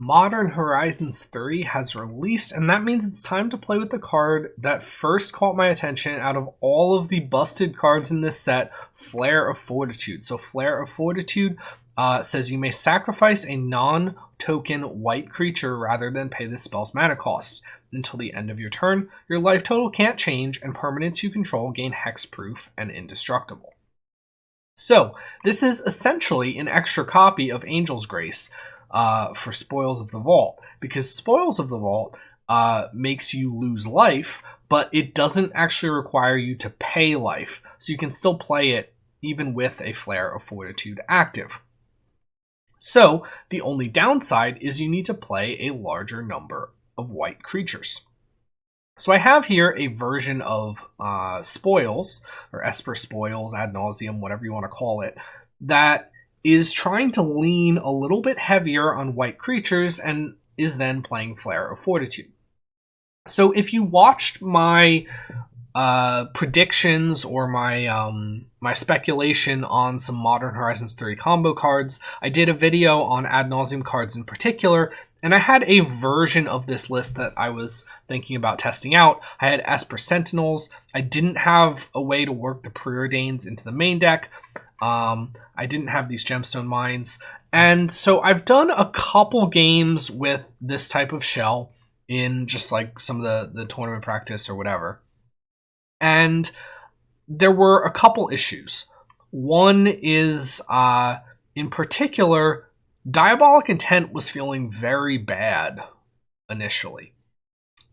Modern Horizons 3 has released, and that means it's time to play with the card that first caught my attention out of all of the busted cards in this set, Flare of Fortitude. So Flare of Fortitude says you may sacrifice a non-token white creature rather than pay the spell's mana cost. Until the end of your turn, your life total can't change, and permanents you control gain hexproof and indestructible. So this is essentially an extra copy of Angel's Grace for Spoils of the Vault, because Spoils of the Vault makes you lose life, but it doesn't actually require you to pay life, so you can still play it even with a Flare of Fortitude active. So the only downside is you need to play a larger number of white creatures. So I have here a version of Spoils, or Esper Spoils, Ad Nauseam, whatever you want to call it, that is trying to lean a little bit heavier on white creatures and is then playing Flare of Fortitude. So if you watched my predictions or my speculation on some Modern Horizons 3 combo cards, I did a video on Ad Nauseam cards in particular, and I had a version of this list that I was thinking about testing out. I had Esper Sentinels. I didn't have a way to work the Preordains into the main deck. I didn't have these Gemstone Mines. And so I've done a couple games with this type of shell in just like some of the tournament practice or whatever. And there were a couple issues. One is, in particular, Diabolic Intent was feeling very bad initially.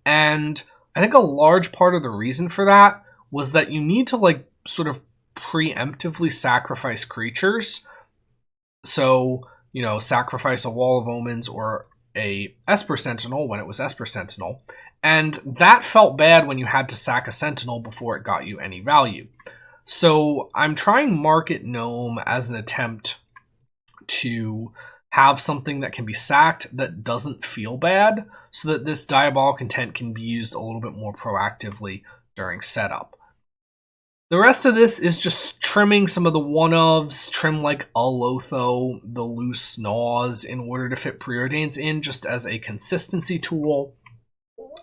And I think a large part of the reason for that was that you need to like sort of preemptively sacrifice creatures. So, you know, sacrifice a Wall of Omens or a Esper Sentinel when it was Esper Sentinel. And that felt bad when you had to sack a Sentinel before it got you any value. So I'm trying Market Gnome as an attempt to have something that can be sacked that doesn't feel bad, so that this Diabolic Intent can be used a little bit more proactively during setup. The rest of this is just trimming some of the one-ofs, trim like Alotho, the loose Gnaws, in order to fit Preordains in just as a consistency tool.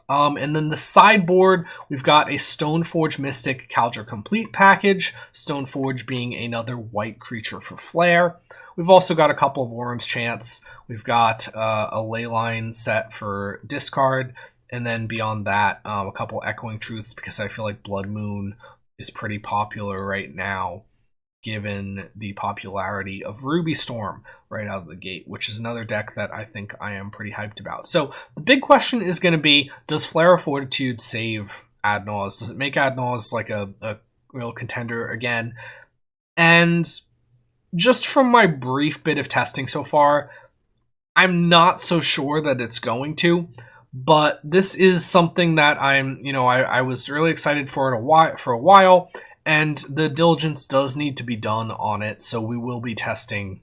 And then the sideboard, we've got a Stoneforge Mystic Kaldra Complete package, Stoneforge being another white creature for Flare. We've also got a couple of Worm's Chants. We've got a Leyline set for discard, and then beyond that, a couple Echoing Truths, because I feel like Blood Moon is pretty popular right now, given the popularity of Ruby Storm right out of the gate, which is another deck that I think I am pretty hyped about. So the big question is going to be, does Flare of Fortitude save Ad Naus? Does it make Ad Naus like a real contender again? And just from my brief bit of testing so far, I'm not so sure that it's going to, but this is something that I was really excited for a while, and the diligence does need to be done on it, so we will be testing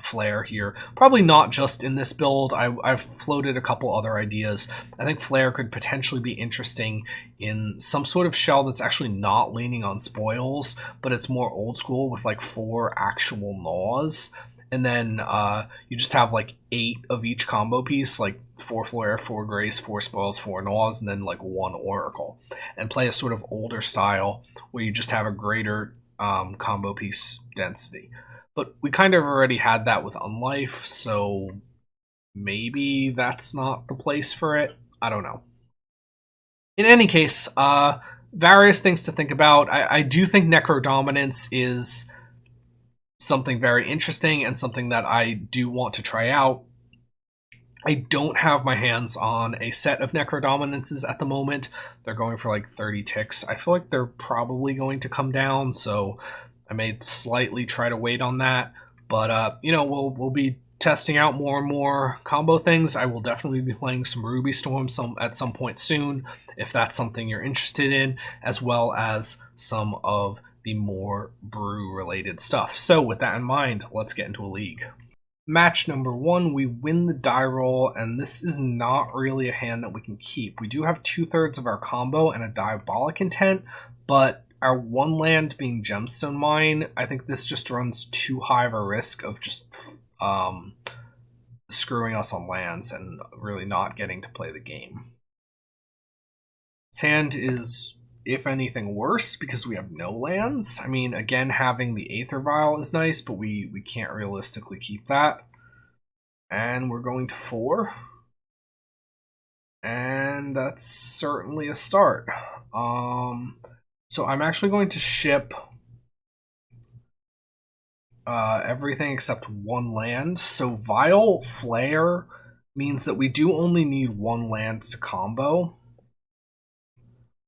Flare here. Probably not just in this build. I've floated a couple other ideas. I think Flare could potentially be interesting in some sort of shell that's actually not leaning on spoils, but it's more old school with like 4 actual Gnaws. And then you just have like 8 of each combo piece, like 4 Flare, 4 Grace, 4 Spoils, 4 Gnaws, and then like 1 Oracle. And play a sort of older style where you just have a greater combo piece density. But we kind of already had that with Unlife, so maybe that's not the place for it. I don't know. In any case, various things to think about. I do think Necrodominance is something very interesting and something that I do want to try out. I don't have my hands on a set of Necrodominances at the moment. They're going for like 30 ticks. I feel like they're probably going to come down, so I may slightly try to wait on that, but we'll be testing out more and more combo things. I will definitely be playing some Ruby Storm at some point soon, if that's something you're interested in, as well as some of the more brew-related stuff. So with that in mind, let's get into a league. Match number 1, we win the die roll, and this is not really a hand that we can keep. We do have 2/3 of our combo and a Diabolic Intent, but our 1 land being Gemstone Mine, I think this just runs too high of a risk of just screwing us on lands and really not getting to play the game. His hand is, if anything, worse because we have no lands. I mean, again, having the Aether Vial is nice, but we can't realistically keep that. And we're going to 4. And that's certainly a start. So I'm actually going to ship everything except 1 land. So Vial Flare means that we do only need 1 land to combo.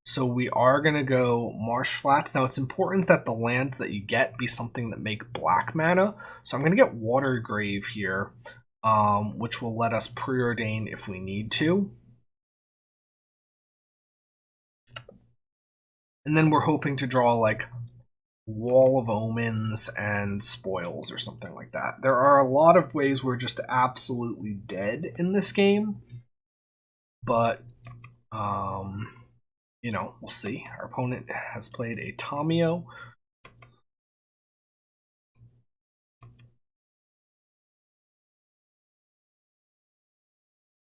So we are going to go Marsh Flats. Now it's important that the land that you get be something that make black mana. So I'm going to get Water Grave here, which will let us preordain if we need to. And then we're hoping to draw like Wall of Omens and Spoils or something like that. There are a lot of ways we're just absolutely dead in this game. But, you know, we'll see. Our opponent has played a Tamiyo.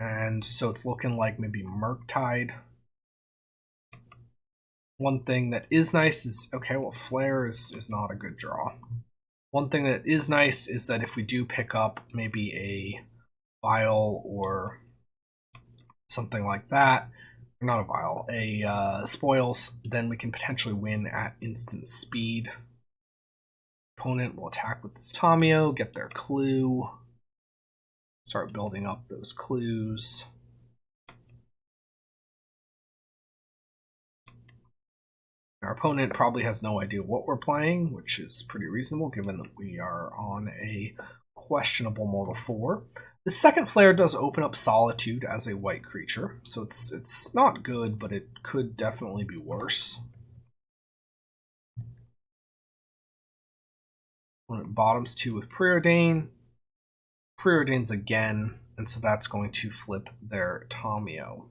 And so it's looking like maybe Murktide. One thing that is nice is, okay, well, Flare is not a good draw. One thing that is nice is that if we do pick up maybe a Vial or something like that, not a Vial, a Spoils, then we can potentially win at instant speed. Opponent will attack with this Tamiyo, get their clue, start building up those clues. Our opponent probably has no idea what we're playing, which is pretty reasonable given that we are on a questionable Mono 4. The second Flare does open up Solitude as a white creature, so it's not good, but it could definitely be worse. Opponent bottoms 2 with Preordain. Preordains again, and so that's going to flip their Tamiyo.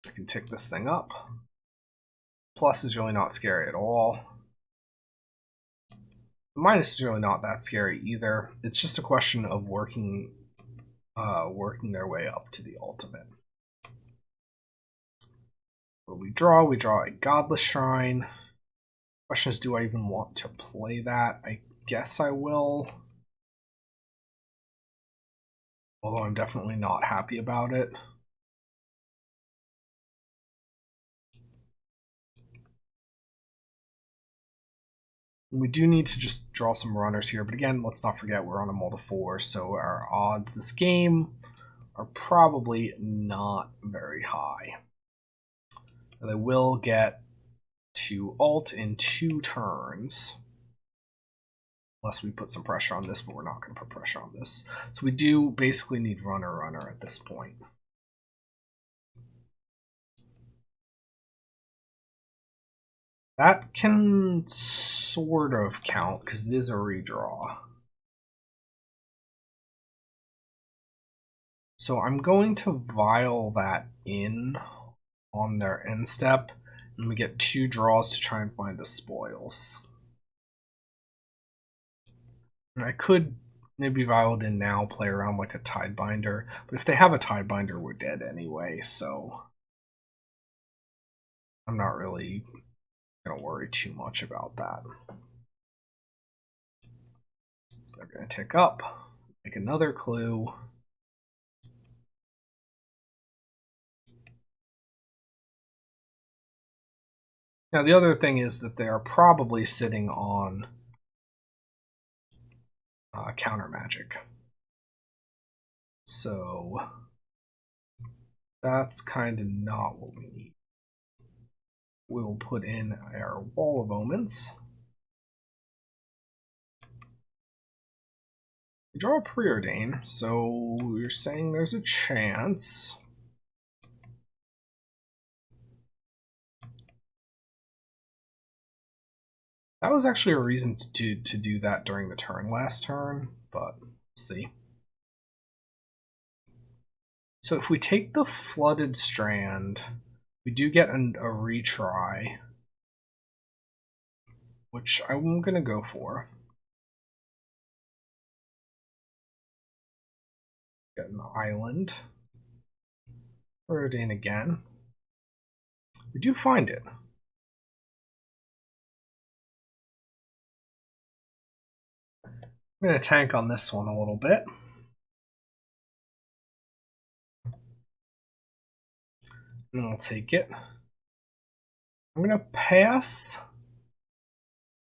I can tick this thing up. Plus is really not scary at all. The minus is really not that scary either. It's just a question of working their way up to the ultimate. What do we draw? We draw a Godless Shrine. Question is, do I even want to play that? I guess I will. Although I'm definitely not happy about it. We do need to just draw some runners here, but again, let's not forget we're on a Mono 4, so our odds this game are probably not very high. They will get to ult in 2 turns. Unless we put some pressure on this, but we're not going to put pressure on this. So we do basically need runner at this point. That can sort of count because it is a redraw. So I'm going to Vial that in on their end step, and we get 2 draws to try and find the Spoils. And I could maybe Vial it in now, play around like a Tidebinder, but if they have a Tidebinder, we're dead anyway, so I'm not really gonna worry too much about that. So they're gonna tick up, make another clue. Now the other thing is that they are probably sitting on counter magic. So that's kind of not what we need. We will put in our Wall of Omens. We draw a Preordain, so you're saying there's a chance. That was actually a reason to do that during the turn last turn, but we'll see. So if we take the Flooded Strand, we do get a retry, which I'm going to go for. Get an island. Preordain again. We do find it. I'm going to tank on this one a little bit. And we'll take it. I'm going to pass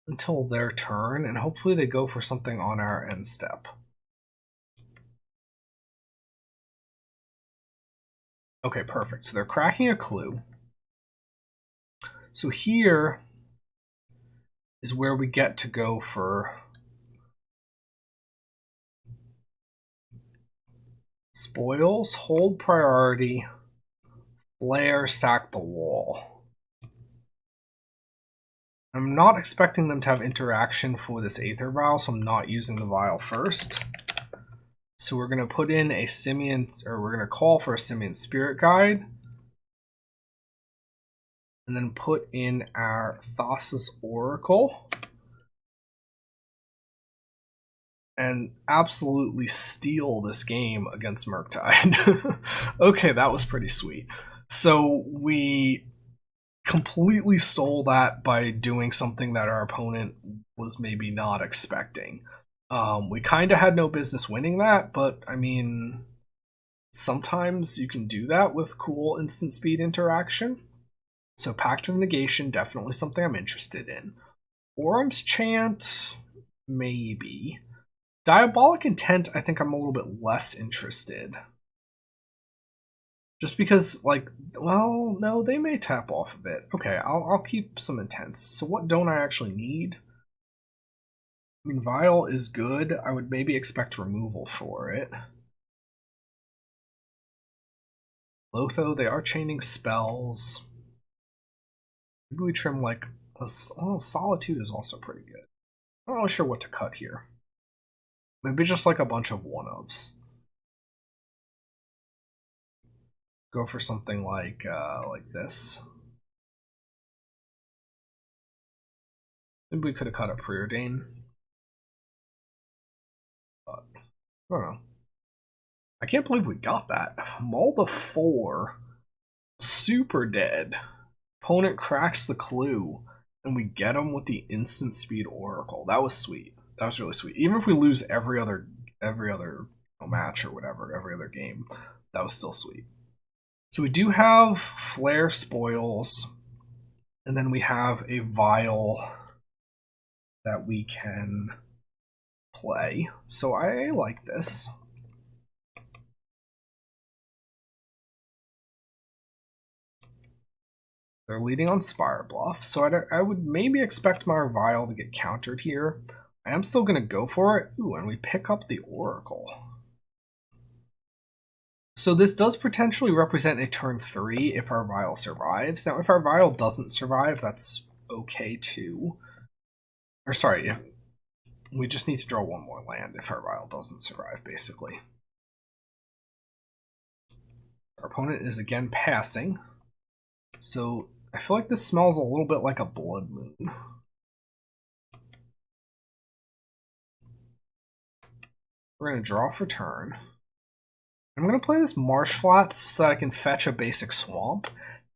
until their turn, and hopefully they go for something on our end step. Okay, perfect. So they're cracking a clue. So here is where we get to go for spoils, hold priority, flare, sack the wall. I'm not expecting them to have interaction for this Aether Vial, so I'm not using the Vial first. So we're going to put in a Simian, or we're going to call for a Simian Spirit Guide. And then put in our Thassa's Oracle. And absolutely steal this game against Murktide. Okay, that was pretty sweet. So we completely stole that by doing something that our opponent was maybe not expecting. We kind of had no business winning that, but I mean, sometimes you can do that with cool instant speed interaction. So Pact of Negation, definitely something I'm interested in. Orum's Chant, maybe. Diabolic Intent, I think I'm a little bit less interested. Just because, like, well, no, they may tap off of it. Okay, I'll keep some Intents. So what don't I actually need? I mean, Vial is good. I would maybe expect removal for it. Lotho, they are chaining spells. Maybe we trim, like, Solitude is also pretty good. I'm not really sure what to cut here. Maybe just like a bunch of one-ofs. Go for something like this. Maybe we could have cut a Preordain. But I don't know. I can't believe we got that. Mulda 4. Super dead. Opponent cracks the clue. And we get him with the instant speed Oracle. That was sweet. That was really sweet. Even if we lose every other match or whatever, every other game, that was still sweet. So we do have Flare Spoils, and then we have a Vial that we can play. So I like this. They're leading on Spire Bluff, so I would maybe expect my Vial to get countered here. I am still going to go for it. Ooh, and we pick up the Oracle. So this does potentially represent a turn 3 if our Vial survives. Now, if our Vial doesn't survive, that's okay too. Or sorry, if we just need to draw one more land if our Vial doesn't survive, basically. Our opponent is again passing. So I feel like this smells a little bit like a Blood Moon. We're going to draw for turn. I'm going to play this Marsh Flats so that I can fetch a basic Swamp.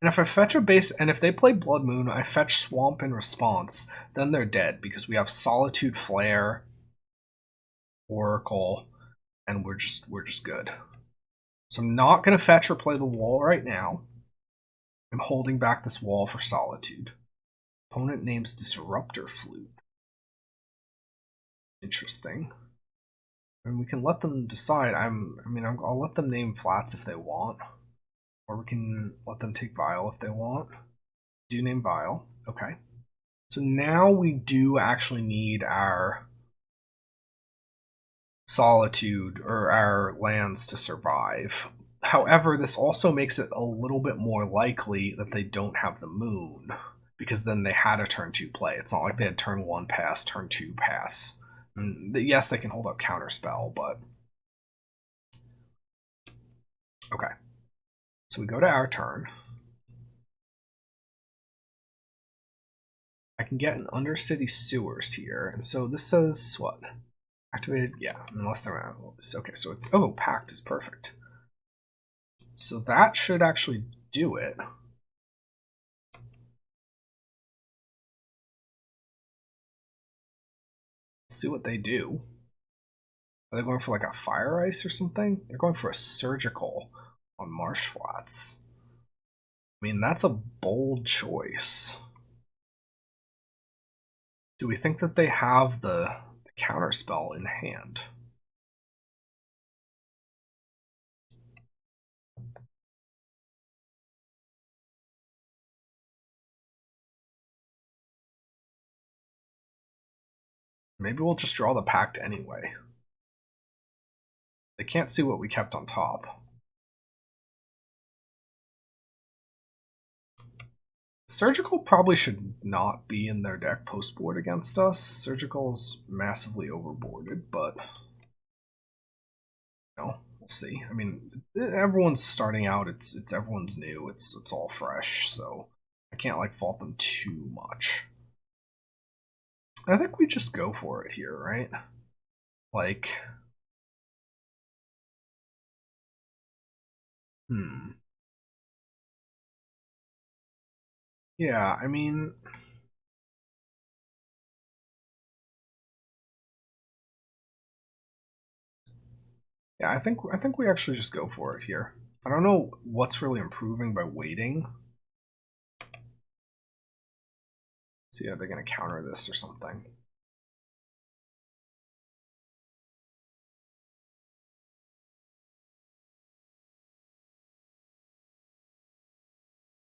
And if I fetch a base, and if they play Blood Moon, I fetch Swamp in response, then they're dead because we have Solitude, Flare, Oracle, and we're just good. So I'm not going to fetch or play the wall right now. I'm holding back this wall for Solitude. Opponent names Disruptor Flute. Interesting. And we can let them decide. I'll let them name flats if they want. Or we can let them take Vial if they want. Do name Vial. Okay. So now we do actually need our Solitude or our lands to survive. However, this also makes it a little bit more likely that they don't have the moon, because then they had a turn 2 play. It's not like they had turn 1 pass, turn 2 pass. And yes, they can hold up Counterspell, but Okay. So we go to our turn. I can get an Undercity Sewers here. And so this says what? Activated? Yeah, unless they're out. Okay, so it's, oh, Pact is perfect. So that should actually do it. Let's see what they do. Are they going for like a Fire Ice or something? They're going for a Surgical on Marsh Flats. I mean, that's a bold choice. Do we think that they have the counterspell in hand? Maybe we'll just draw the Pact anyway. They can't see what we kept on top. Surgical probably should not be in their deck post-board against us. Surgical's massively overboarded, but we'll see. I mean, everyone's starting out. It's everyone's new. It's all fresh, so I can't like fault them too much. I think we just go for it here, right? Like, yeah, I mean, yeah, I think we actually just go for it here. I don't know what's really improving by waiting. See, are they going to counter this or something?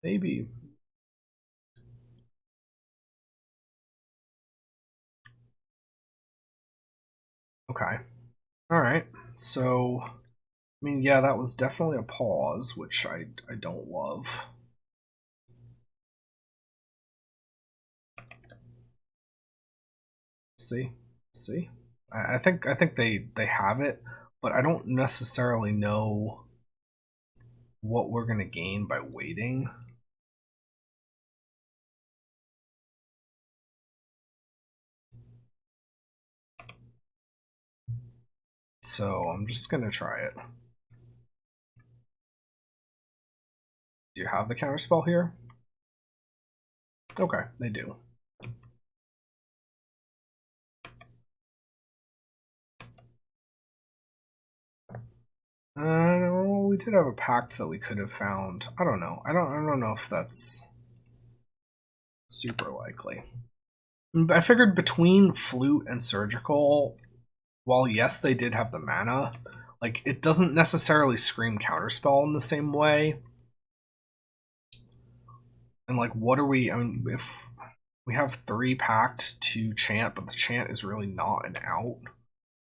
Maybe. Okay. All right. So, I mean, yeah, that was definitely a pause, which I don't love. See, I think they have it, but I don't necessarily know what we're gonna gain by waiting. So I'm just gonna try it. Do you have the counterspell here? Okay, they do. We did have a pact that we could have found. I don't know. I don't know if that's super likely. I figured between Flute and Surgical, while yes, they did have the mana, like it doesn't necessarily scream counterspell in the same way. And like, what are we? I mean, if we have 3 pact to chant, but the chant is really not an out.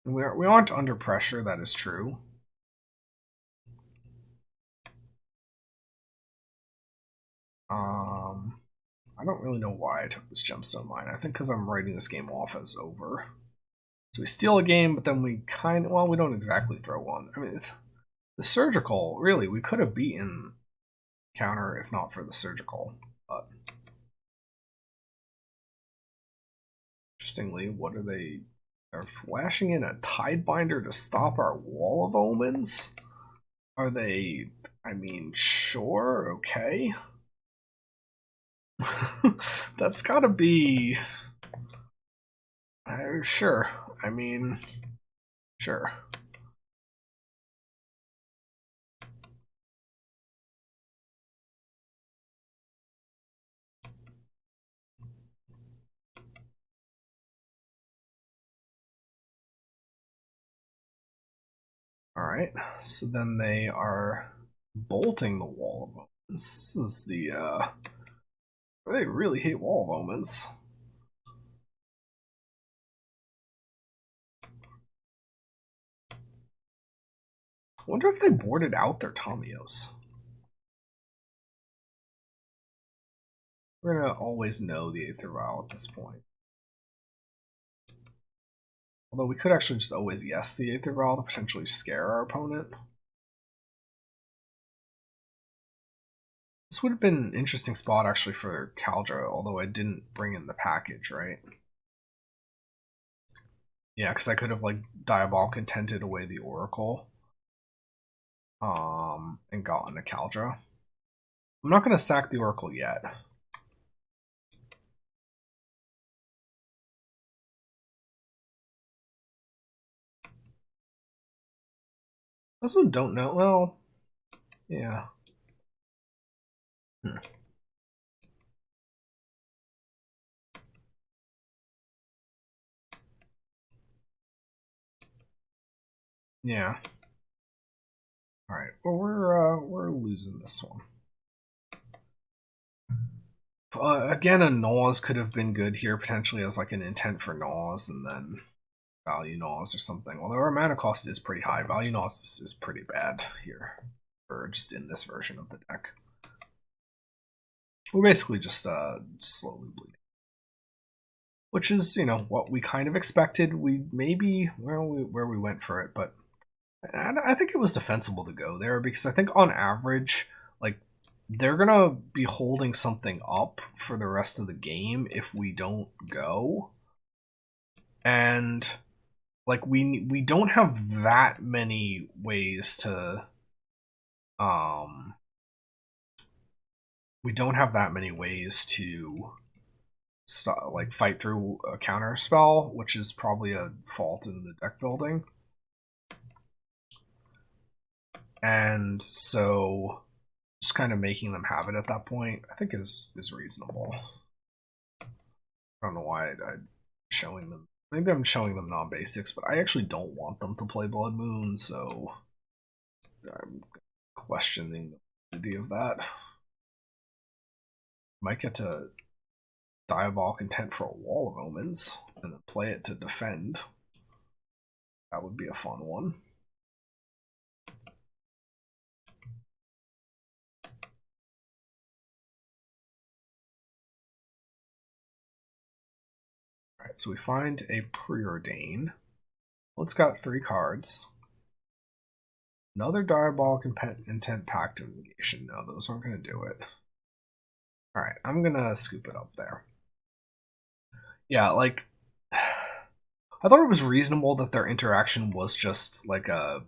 We aren't under pressure. That is true. I don't really know why I took this gemstone mine. I think because I'm writing this game off as over. So we steal a game, but then we we don't exactly throw one. I mean, the surgical, really, we could have beaten counter if not for the surgical. But interestingly, what are they? They're flashing in a Tidebinder to stop our Wall of Omens? Are they? I mean, sure, okay. That's gotta be. Sure. I mean, sure. Alright, so then they are bolting the Wall of Omens. This is the, they really hate Wall of Omens. I wonder if they boarded out their Tamiyos. We're gonna always know the Aether Vial at this point. Although we could actually just always yes the Aether Vial to potentially scare our opponent. This would have been an interesting spot actually for Caldra, although I didn't bring in the package, right? Yeah, because I could have like Diabolic Contented away the Oracle. And gotten a Caldra. I'm not gonna sack the Oracle yet. I also don't know. Well, yeah. Yeah. All right. Well, we're losing this one. Again, a Naus could have been good here, potentially as like an intent for Naus, and then Value Naus or something. Although our mana cost is pretty high, Value Naus is pretty bad here, or just in this version of the deck. We're basically just slowly bleeding, which is, you know, what we kind of expected. We maybe where we went for it, but I think it was defensible to go there because I think on average, like, they're gonna be holding something up for the rest of the game if we don't go, and like we don't have that many ways to we don't have that many ways to like fight through a counter spell, which is probably a fault in the deck building. And so just kind of making them have it at that point, I think is reasonable. I don't know why I'm showing them. Maybe I'm showing them non-basics, but I actually don't want them to play Blood Moon, so I'm questioning the validity of that. Might get to Diabolic Intent for a Wall of Omens, and then play it to defend. That would be a fun one. Alright, so we find a Preordain. Well, it's got 3 cards. Another Diabolic Intent Pact of Negation. No, those aren't going to do it. Alright, I'm going to scoop it up there. Yeah, like, I thought it was reasonable that their interaction was just like a,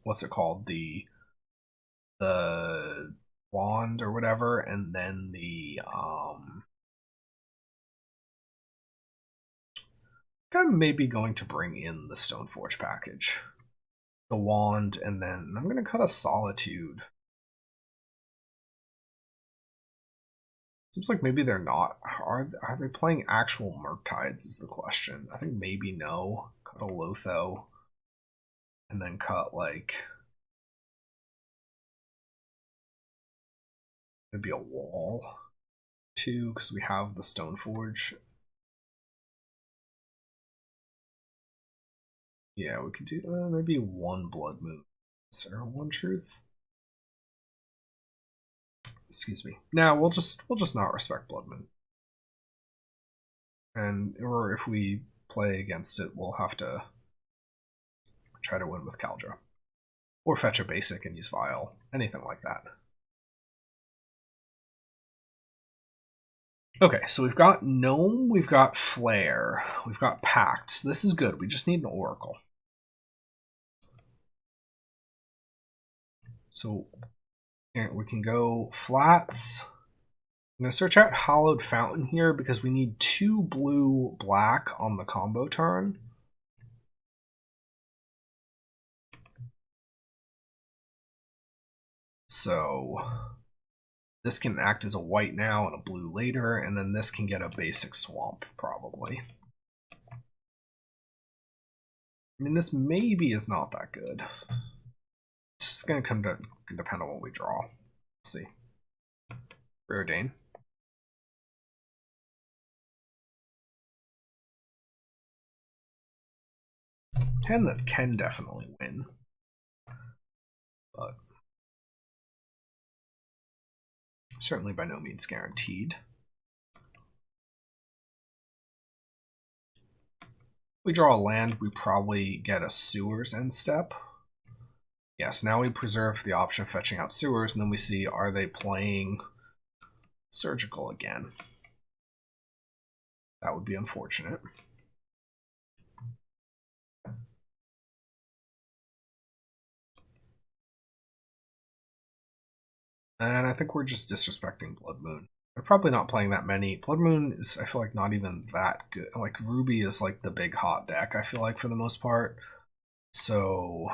what's it called? The wand or whatever, and then the, I'm maybe going to bring in the Stoneforge package. The wand, and then I'm going to cut a Solitude. Seems like maybe they're not. Are they playing actual Murktides is the question. I think maybe no. Cut a Lotho. And then cut like maybe a wall too, because we have the Stoneforge. Yeah, we could do maybe 1 Blood Moon. Is there 1 Truth? Excuse me. Now we'll just not respect Blood Moon. And or if we play against it, we'll have to try to win with Caldra. Or fetch a basic and use Vial. Anything like that. Okay, so we've got Gnome, we've got Flare, we've got Pact. This is good. We just need an Oracle. So we can go flats. I'm going to search out Hallowed Fountain here because we need 2 blue black on the combo turn. So this can act as a white now and a blue later, and then this can get a basic swamp, probably. I mean, this maybe is not that good. It's just going to depend on what we draw. Let's see. Preordain. And that can definitely win. But certainly by no means guaranteed. If we draw a land, we probably get a Sewers end step. Yeah, so now we preserve the option of fetching out sewers, and then we see, are they playing surgical again? That would be unfortunate. And I think we're just disrespecting Blood Moon. They're probably not playing that many. Blood Moon is, I feel like, not even that good. Like, Ruby is like the big hot deck, I feel like, for the most part. So...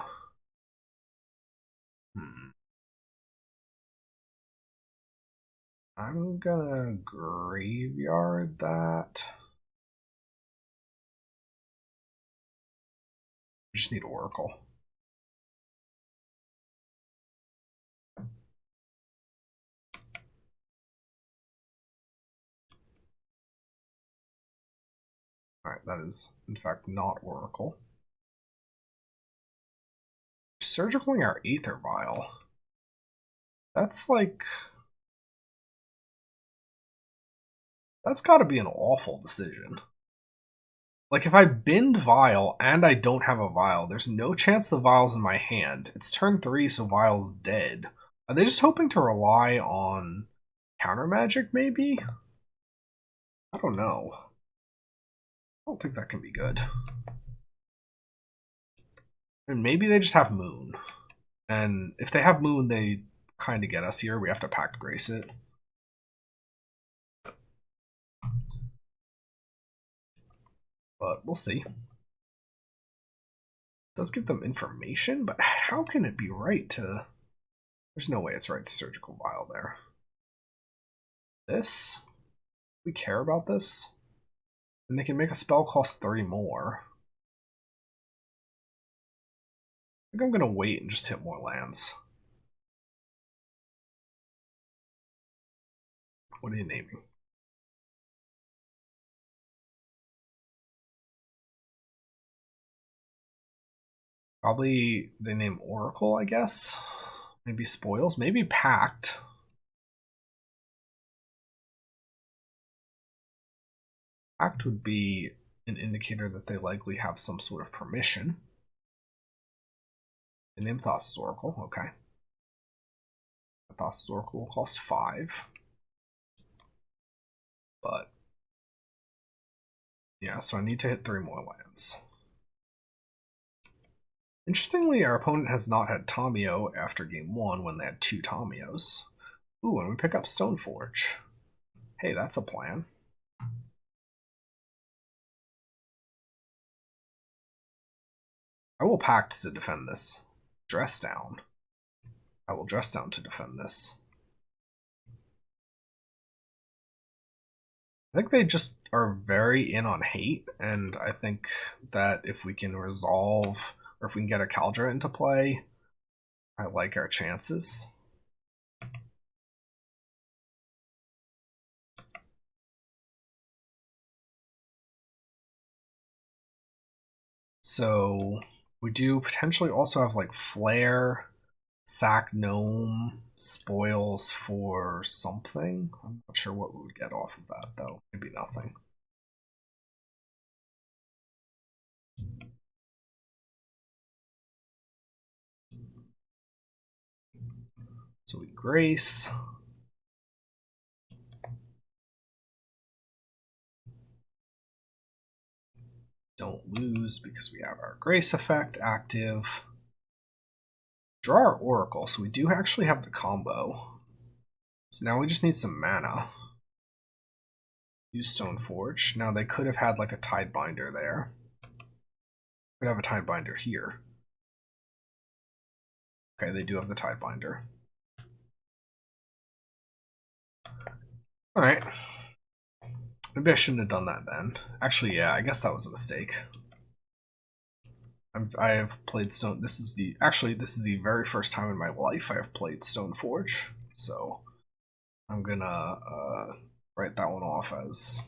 I'm gonna graveyard that. We just need Oracle. Alright, that is, in fact, not Oracle. Surgicaling our Aether Vial. That's like... That's gotta be an awful decision. Like, if I bind Vial and I don't have a Vial, there's no chance the Vial's in my hand. It's turn 3, so Vial's dead. Are they just hoping to rely on counter magic, maybe? I don't know. I don't think that can be good. And maybe they just have Moon. And if they have Moon, they kind of get us here. We have to Pact Grace it. But we'll see. It does give them information, but how can it be right to... There's no way it's right to Surgical Vial there. This? We care about this? And they can make a spell cost 3 more. I think I'm gonna wait and just hit more lands. What are you naming? Probably they name Oracle, I guess. Maybe Spoils, maybe Pact. Pact would be an indicator that they likely have some sort of permission. They name Thassa's Oracle, okay. Thassa's Oracle will cost 5. But yeah, so I need to hit 3 more lands. Interestingly, our opponent has not had Tamiyo after game 1 when they had 2 Tamiyos. Ooh, and we pick up Stoneforge. Hey, that's a plan. I will Pact to defend this. Dress down. I will dress down to defend this. I think they just are very in on hate, and I think that if we can resolve, or if we can get a Kaldra into play, I like our chances. So we do potentially also have like Flare, Sack Gnome, Spoils for something. I'm not sure what we would get off of that though. Maybe nothing. So we Grace. Don't lose because we have our Grace effect active. Draw our Oracle, so we do actually have the combo. So now we just need some mana. Use Stoneforge. Now they could have had like a Tidebinder there. Could have a Tidebinder here. Okay, they do have the Tidebinder. Alright. Maybe I shouldn't have done that then. Actually, yeah, I guess that was a mistake. I have played Stone. This is the very first time in my life I have played Stoneforge. So I'm gonna write that one off as.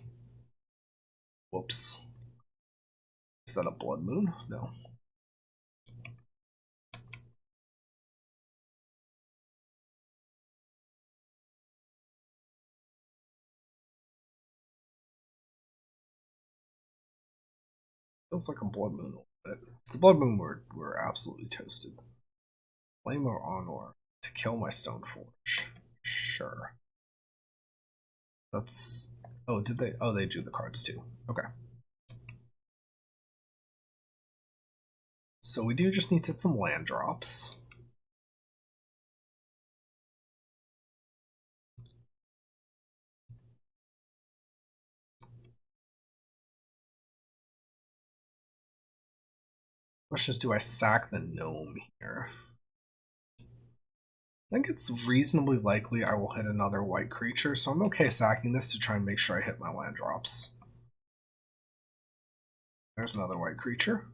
Whoops. Is that a Blood Moon? No. Feels like a Blood Moon a little bit. If it's a Blood Moon, we're absolutely toasted. Flame of Honor to kill my Stoneforge. Sure. That's... Oh, did they? Oh, they drew the cards too. Okay. So we do just need to hit some land drops. Question is, do I sack the gnome here? I think it's reasonably likely I will hit another white creature, so I'm okay sacking this to try and make sure I hit my land drops. There's another white creature.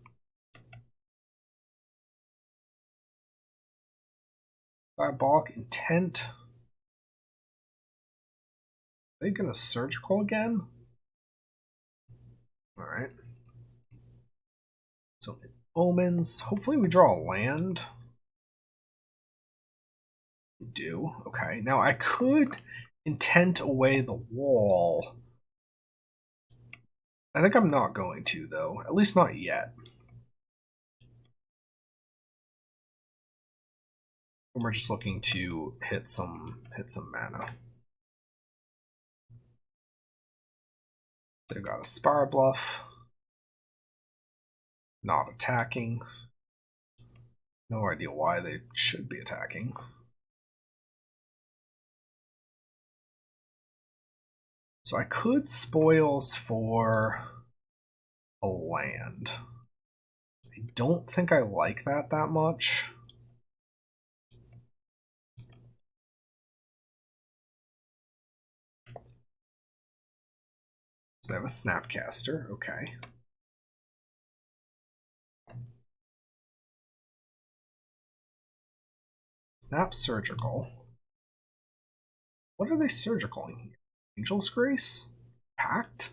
Diabolic Intent. Are they gonna surgical again? Alright. So omens. Hopefully we draw a land. We do. Okay. Now I could intent away the wall. I think I'm not going to, though. At least not yet. We're just looking to hit some mana. They've got a Spire Bluff. Not attacking. No idea why they should be attacking. So I could spoils for a land. I don't think I like that much. So they have a Snapcaster, okay. Snap Surgical. What are they surgicaling here? Angel's Grace? Pact?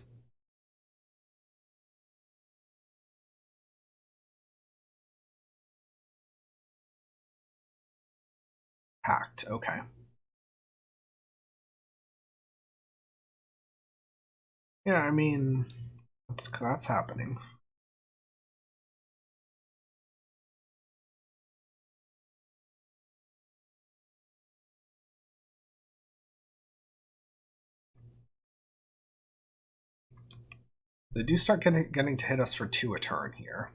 Pact, okay. Yeah, I mean, that's happening. They do start getting to hit us for 2 a turn here.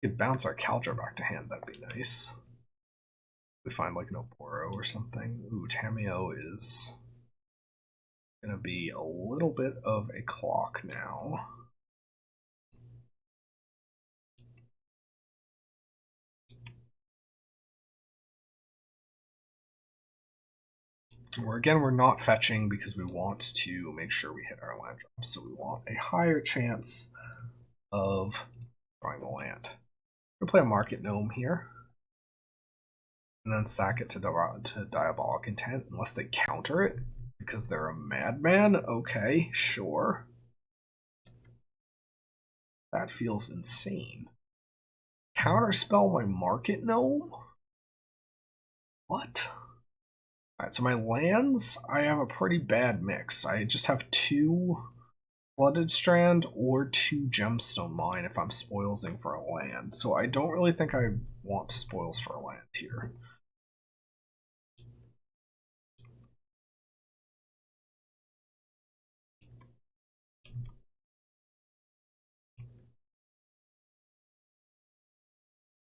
We could bounce our Caldra back to hand, that'd be nice. We find like an Oporo or something. Ooh, Tamiyo is gonna be a little bit of a clock now. We're not fetching because we want to make sure we hit our land drops, so we want a higher chance of drawing the land. We're gonna play a Market Gnome here, and then sack it to Diabolic Intent, unless they counter it because they're a madman. Okay, sure. That feels insane. Counterspell my Market Gnome? What? Alright, so my lands, I have a pretty bad mix. I just have 2 Flooded Strand or 2 Gemstone Mine if I'm spoilsing for a land. So I don't really think I want spoils for a land here.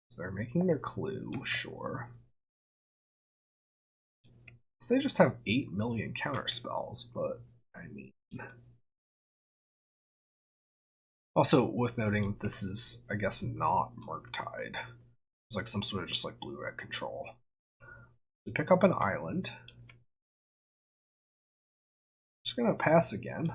So they're making their clue, sure. So they just have 8 million counter spells, but I mean... Also, worth noting, this is, I guess, not Murktide. It's like some sort of just like blue-red control. We pick up an island. Just gonna pass again.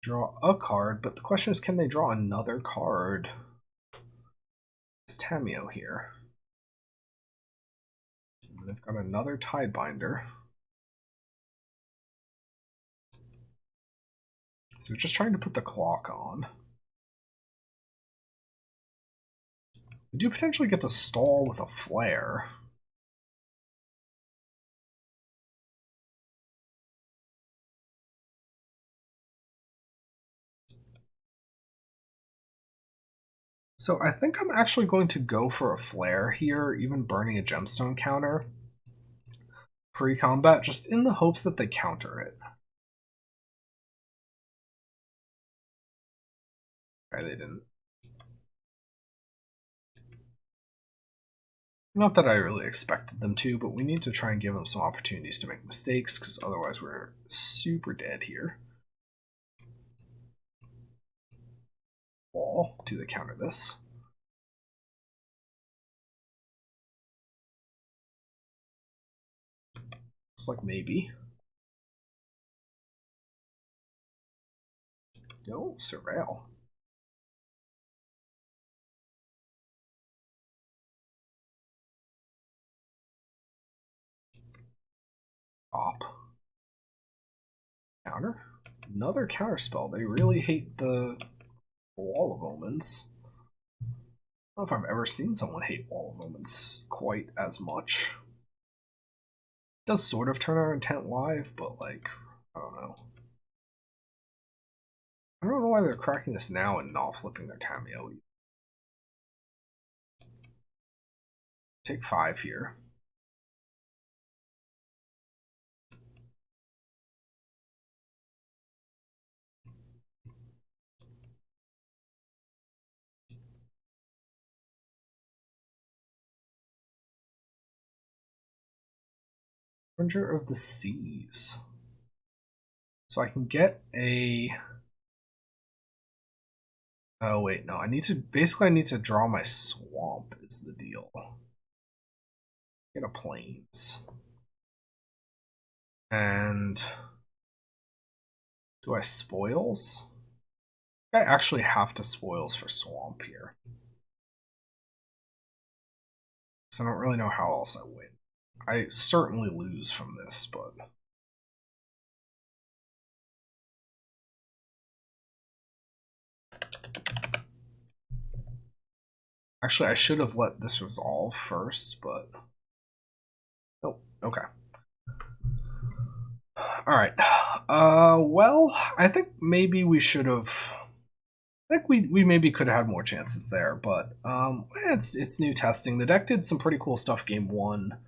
Draw a card, but the question is, can they draw another card? It's Tamiyo here. And they've got another Tidebinder. So we're just trying to put the clock on. We do potentially get to stall with a Flare. So I think I'm actually going to go for a Flare here, even burning a gemstone counter pre-combat, just in the hopes that they counter it. Okay, they didn't. Not that I really expected them to, but we need to try and give them some opportunities to make mistakes, because otherwise we're super dead here. Wall. Do they counter this? Looks like maybe. No, Surveil. Op. Counter. Another counter spell. They really hate the Wall of Omens. I don't know if I've ever seen someone hate Wall of Omens quite as much. It does sort of turn our intent live, but like, I don't know. I don't know why they're cracking this now and not flipping their Tamiyo. Take 5 here. Harbinger of the Seas. So I can get a... Oh wait, no, I need to... Basically I need to draw my swamp is the deal. Get a plains. And... Do I spoils? I actually have to spoils for swamp here. So I don't really know how else I win. I certainly lose from this, but... Actually, I should have let this resolve first, but... Oh, okay. Alright. Well, I think maybe we should have... I think we maybe could have had more chances there, but it's new testing. The deck did some pretty cool stuff game 1.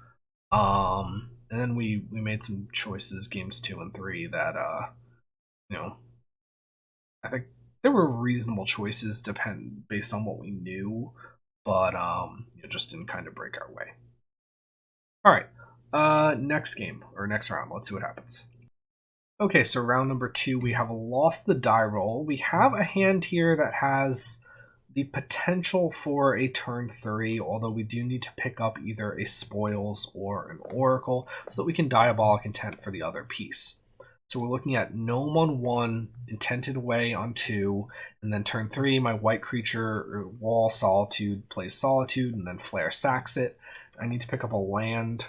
And then we made some choices games 2 and 3 that you know, I think there were reasonable choices based on what we knew, but it just didn't kind of break our way. All right, next game or next round. Let's see what happens. Okay, so round number 2, we have lost the die roll. We have a hand here that has the potential for a turn 3, although we do need to pick up either a spoils or an oracle so that we can diabolic intent for the other piece. So we're looking at gnome on 1, intented away on 2, and then turn 3, my white creature wall solitude plays solitude, and then flare sacks it. I need to pick up a land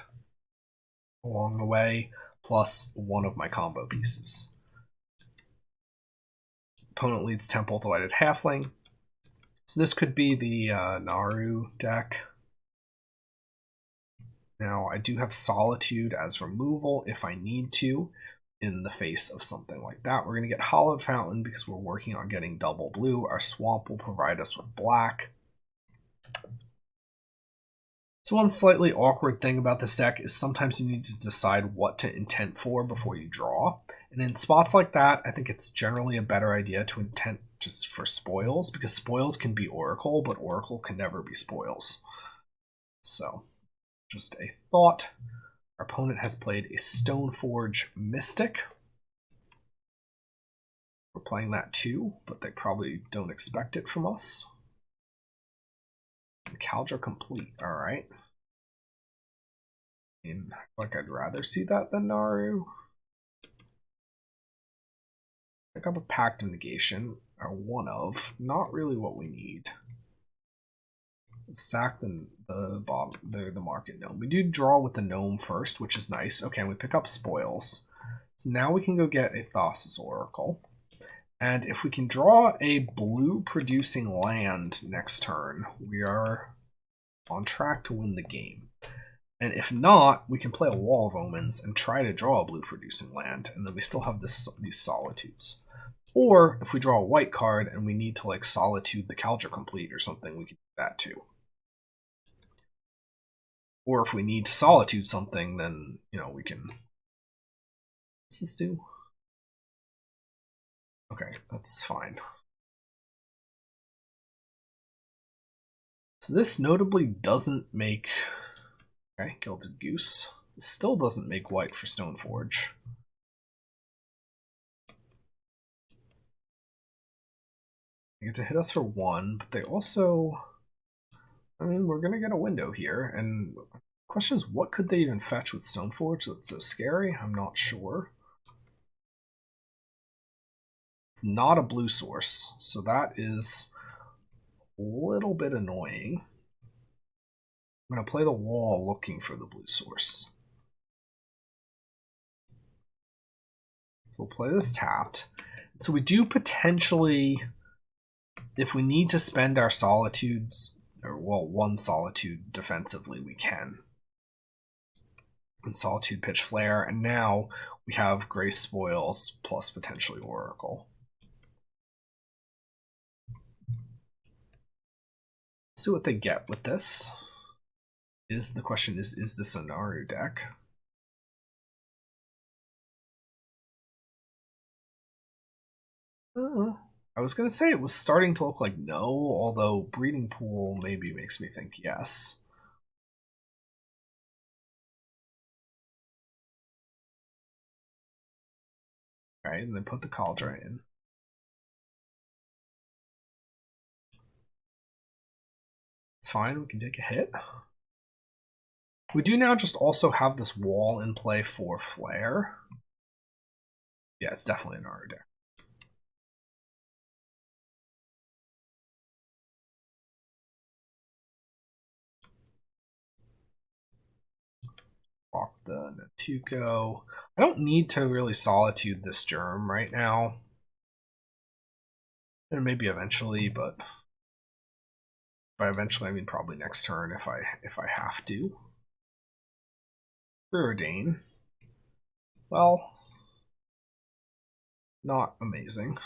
along the way, plus one of my combo pieces. Opponent leads Temple Delighted Halfling. So this could be the Naru deck. Now I do have Solitude as removal if I need to in the face of something like that. We're going to get Hollowed Fountain because we're working on getting double blue. Our Swamp will provide us with black. So one slightly awkward thing about this deck is sometimes you need to decide what to intent for before you draw. And in spots like that, I think it's generally a better idea to intent just for spoils, because spoils can be Oracle, but Oracle can never be spoils. So, just a thought. Our opponent has played a Stoneforge Mystic. We're playing that too, but they probably don't expect it from us. Caldra Complete, alright. I mean, like I'd rather see that than Naru. Pick up a Pact of Negation, or one of, not really what we need. Sack the market gnome. We do draw with the gnome first, which is nice. Okay, and we pick up spoils. So now we can go get a Thassa's Oracle. And if we can draw a blue producing land next turn, we are on track to win the game. And if not, we can play a Wall of Omens and try to draw a blue-producing land, and then we still have these Solitudes. Or if we draw a white card and we need to like Solitude the Calger Complete or something, we can do that too. Or if we need to Solitude something, then, you know, we can... What's this do? Okay, that's fine. So this notably doesn't make... Okay, Gilded Goose. This still doesn't make white for Stoneforge. They get to hit us for 1, but they also... I mean, we're going to get a window here, and the question is, what could they even fetch with Stoneforge that's so scary? I'm not sure. It's not a blue source, so that is a little bit annoying. I'm going to play the wall looking for the blue source. We'll play this tapped. So we do potentially, if we need to spend our Solitudes, or well, 1 Solitude defensively, we can. And Solitude pitch Flare, and now we have Grace Spoils plus potentially Oracle. See what they get with this. The question is this a Naru deck? I was going to say it was starting to look like no, although Breeding Pool maybe makes me think yes. Right, and then put the Cauldron in. It's fine, we can take a hit. We do now just also have this wall in play for Flare. Yeah, it's definitely an Naru deck. Walk the Natuko. I don't need to really Solitude this Germ right now. And maybe eventually, but by eventually I mean probably next turn if I have to. Preordain. Well, not amazing.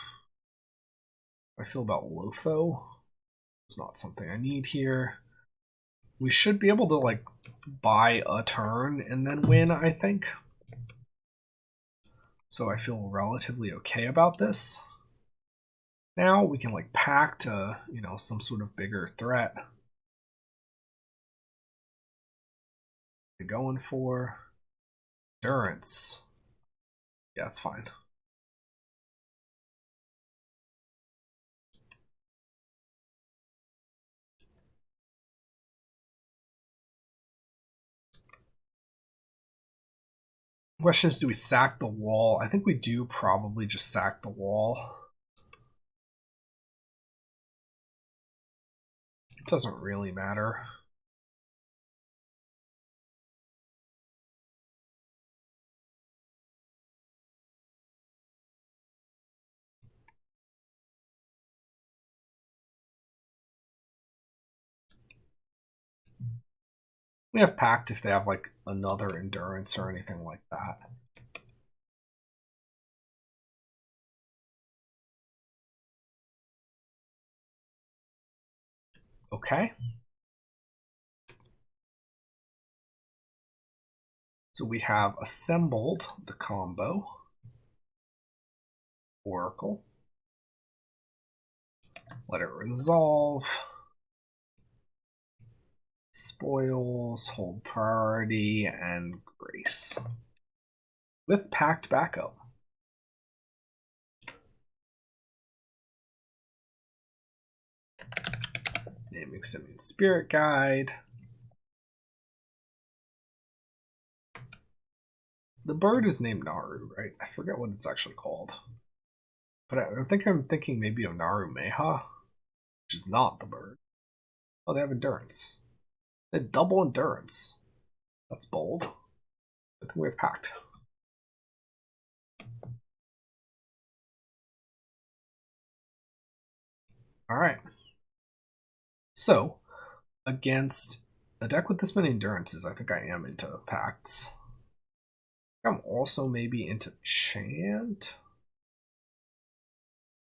I feel about Lotho. It's not something I need here. We should be able to like buy a turn and then win, I think. So I feel relatively okay about this. Now we can like pact you know, some sort of bigger threat. They're going for Endurance. Yeah, it's fine. The question is, do we sack the wall? I think we do probably just sack the wall. It doesn't really matter. We have pact if they have like another endurance or anything like that. Okay. So we have assembled the combo. Oracle. Let it resolve. Spoils, hold priority, and grace. With pact backup. Naming Simian Spirit Guide. The bird is named Naru, right? I forget what it's actually called. But I think I'm thinking maybe of Naru Meha, which is not the bird. Oh, they have endurance. They have double endurance. That's bold. I think we have pact. Alright. So, against a deck with this many endurances, I think I am into pacts. I'm also maybe into Chant.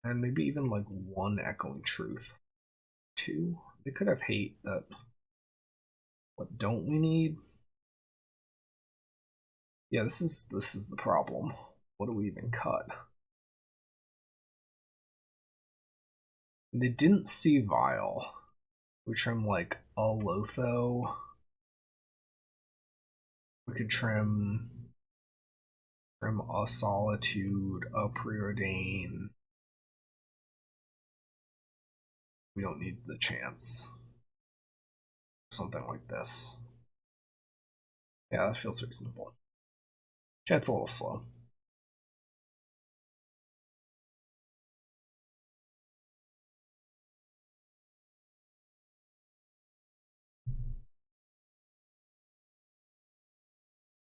And maybe even like 1 Echoing Truth. 2. They could have hate that. What don't we need? Yeah, this is the problem. What do we even cut? They didn't see Vial. We trim like a Lotho. We could trim a Solitude, a Preordain. We don't need the chance. Something like this. Yeah, that feels reasonable. Chat's a little slow.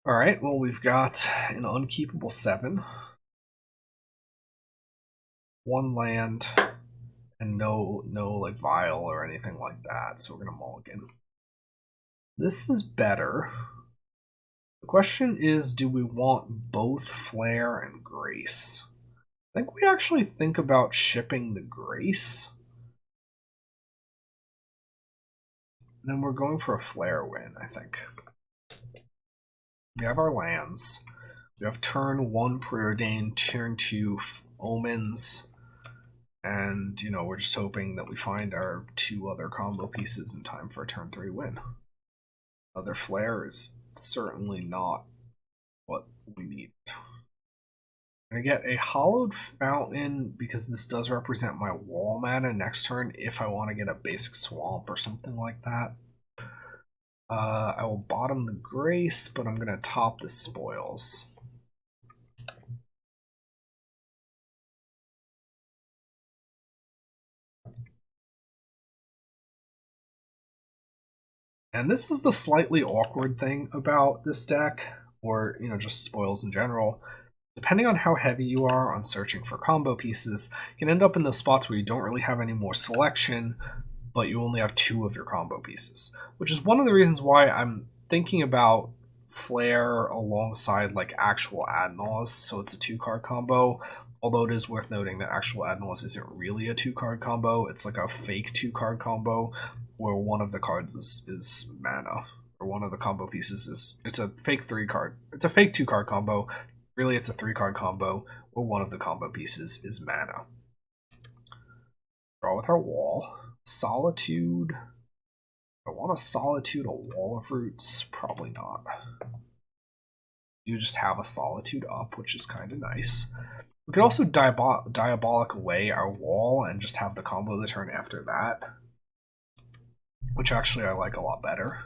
Alright, well, we've got an unkeepable 7. 1 land, and no like Vial or anything like that, so we're gonna mulligan. This is better. The question is, do we want both Flare and Grace? I think we actually think about shipping the Grace. And then we're going for a Flare win, I think. We have our lands. We have turn 1 Preordain, turn 2 Omens. And, you know, we're just hoping that we find our 2 other combo pieces in time for a turn 3 win. Other Flare is certainly not what we need. I'm going to get a Hollowed Fountain because this does represent my wall mana next turn if I want to get a basic Swamp or something like that. I will bottom the Grace, but I'm going to top the Spoils. And this is the slightly awkward thing about this deck, or, you know, just Spoils in general. Depending on how heavy you are on searching for combo pieces, you can end up in those spots where you don't really have any more selection, but you only have 2 of your combo pieces, which is one of the reasons why I'm thinking about Flare alongside like actual Ad Naus, so it's a 2-card combo. Although it is worth noting that actual Ad Naus isn't really a 2-card combo, it's like a fake 2-card combo where one of the cards is mana, or one of the combo pieces is, it's a fake 3-card, it's a fake 2-card combo. Really, it's a 3-card combo where one of the combo pieces is mana. Draw with our wall. Solitude. I want a Solitude, a Wall of Roots? Probably not. You just have a Solitude up, which is kind of nice. We could also Diabolic away our wall and just have the combo the turn after that, which actually I like a lot better.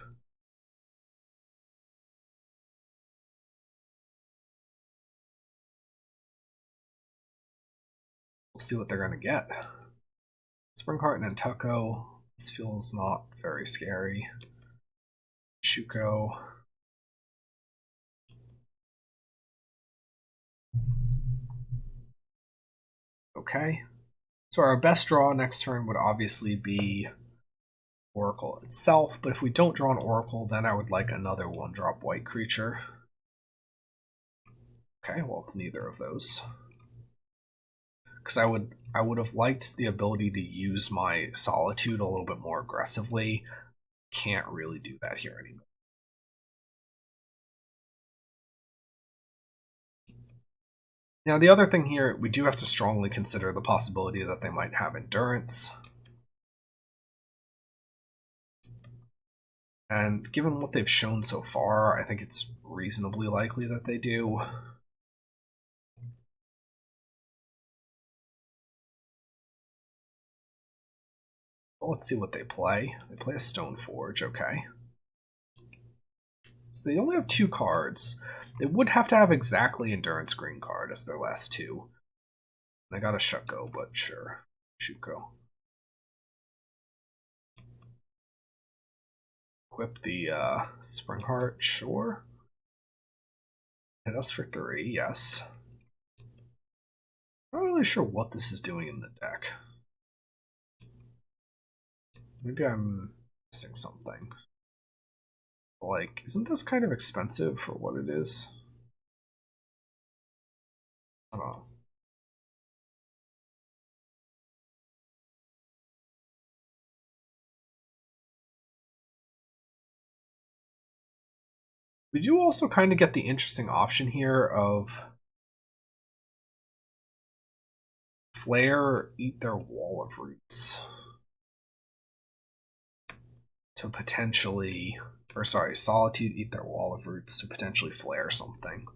We'll see what they're going to get. Springheart and Nantuko. This feels not very scary. Shuko. Okay. So our best draw next turn would obviously be Oracle itself, but if we don't draw an Oracle, then I would like another 1-drop white creature. Okay, well, it's neither of those. Because I would have liked the ability to use my Solitude a little bit more aggressively. Can't really do that here anymore. Now, the other thing here, we do have to strongly consider the possibility that they might have Endurance. And given what they've shown so far, I think it's reasonably likely that they do. Well, let's see what they play. They play a Stoneforge, okay. So they only have 2 cards. They would have to have exactly Endurance green card as their last 2. They got a Shuko, but sure. Shuko. Equip the Springheart, sure. Hit us for 3, yes. I'm not really sure what this is doing in the deck. Maybe I'm missing something. Like, isn't this kind of expensive for what it is? I don't know. We do also kind of get the interesting option here of Flare, eat their wall of roots to potentially, or sorry, Solitude, eat their wall of roots to potentially flare something.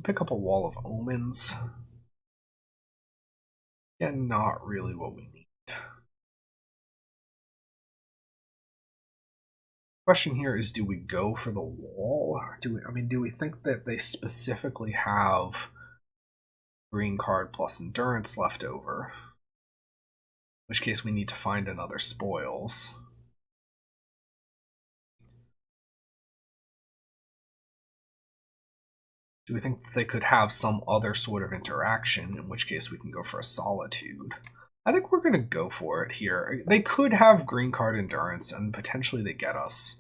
Pick up a Wall of Omens. Again, not really what we need. Question here is, do we go for the wall? Do we think that they specifically have green card plus endurance left over? In which case we need to find another spoils. Do we think they could have some other sort of interaction, in which case we can go for a Solitude? I think we're going to go for it here. They could have green card endurance, and potentially they get us.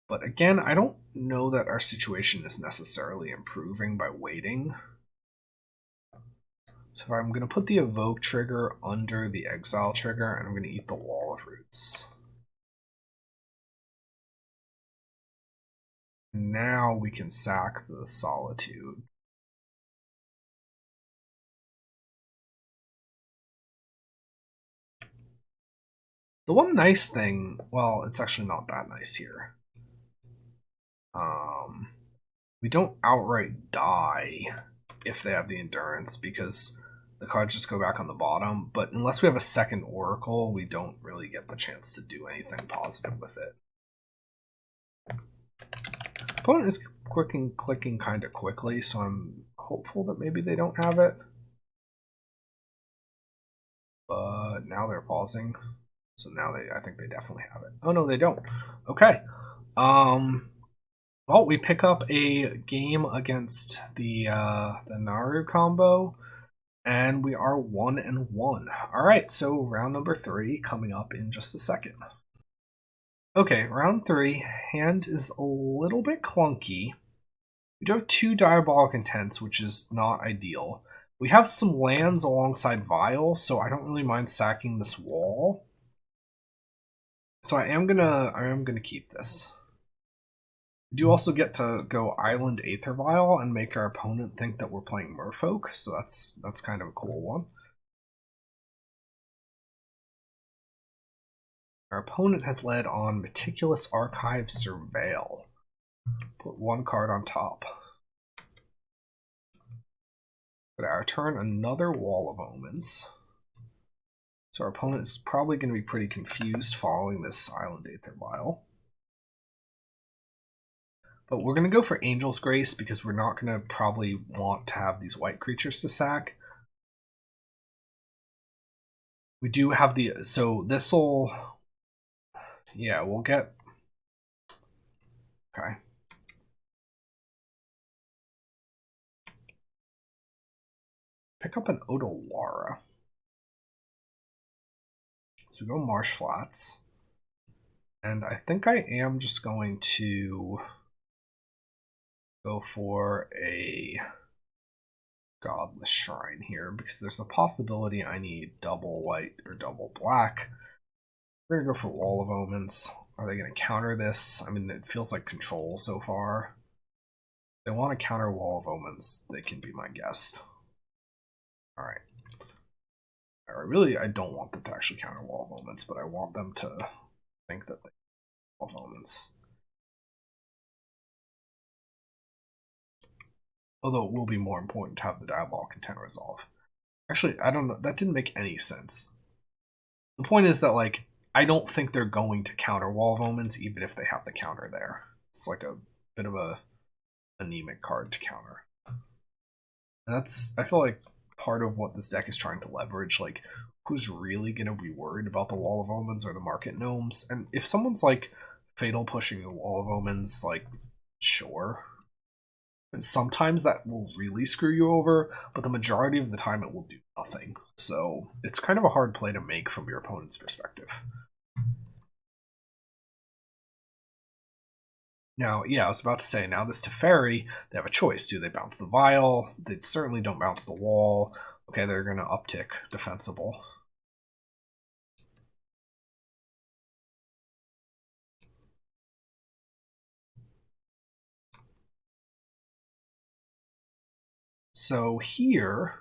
But again, I don't know that our situation is necessarily improving by waiting. So I'm going to put the Evoke trigger under the Exile trigger, and I'm going to eat the Wall of Roots. Now we can sack the Solitude. The one nice thing, well, it's actually not that nice here. We don't outright die if they have the endurance because the cards just go back on the bottom, but unless we have a second Oracle, we don't really get the chance to do anything positive with it. Opponent is clicking kind of quickly, so I'm hopeful that maybe they don't have it. But now they're pausing, so now I think they definitely have it. Oh no, they don't. Okay. Well, we pick up a game against the Naru combo, and we are 1-1. All right, so round number 3 coming up in just a second. Okay, round 3. Hand is a little bit clunky. We do have 2 Diabolic Intents, which is not ideal. We have some lands alongside Vial, so I don't really mind sacking this wall. So I am gonna keep this. We do also get to go Island Aether Vial and make our opponent think that we're playing Merfolk, so that's kind of a cool one. Our opponent has led on Meticulous Archive Surveil. Put 1 card on top. But our turn, another Wall of Omens. So our opponent is probably going to be pretty confused following this Island Aether Vial. But we're going to go for Angel's Grace because we're not going to probably want to have these white creatures to sack. We do have the... So this will... Yeah, we'll get... Okay. Pick up an Odawara. So go Marsh Flats. And I think I am just going to go for a Godless Shrine here because there's a possibility I need double white or double black. We're gonna go for Wall of Omens. Are they gonna counter this? I mean, it feels like control so far. If they want to counter Wall of Omens, they can be my guest. Alright. I don't want them to actually counter Wall of Omens, but I want them to think that they Wall of Omens. Although it will be more important to have the Diabolic Intent resolve. Actually, I don't know. That didn't make any sense. The point is that, like, I don't think they're going to counter Wall of Omens, even if they have the counter there. It's like a bit of a anemic card to counter. And that's, I feel like, part of what this deck is trying to leverage. Like, who's really going to be worried about the Wall of Omens or the Market Gnomes? And if someone's, like, fatal pushing the Wall of Omens, like, sure. And sometimes that will really screw you over, but the majority of the time it will do nothing. So it's kind of a hard play to make from your opponent's perspective. Now, yeah, I was about to say, now this Teferi, they have a choice. Do they bounce the Vial? They certainly don't bounce the wall. Okay, they're going to uptick defensible. So here,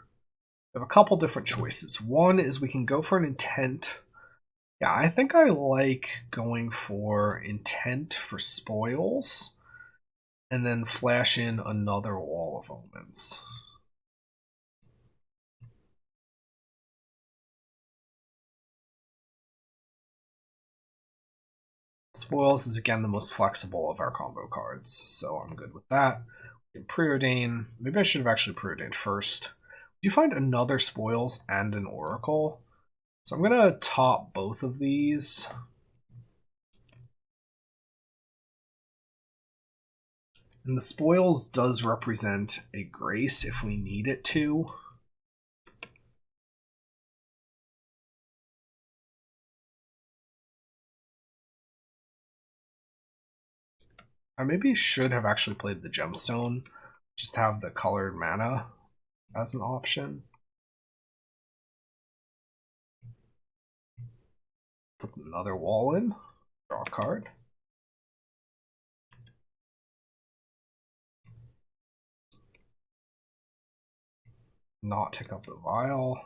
we have a couple different choices. One is we can go for an intent. Yeah, I think I like going for intent for spoils, and then flash in another Wall of Omens. Spoils is again the most flexible of our combo cards, so I'm good with that. We can preordain. Maybe I should have actually preordained first. Do you find another Spoils and an Oracle? So I'm gonna top both of these. And the Spoils does represent a Grace if we need it to. I maybe should have actually played the Gemstone, just to have the colored mana as an option. Put another wall in, draw a card. Not take up the Vial.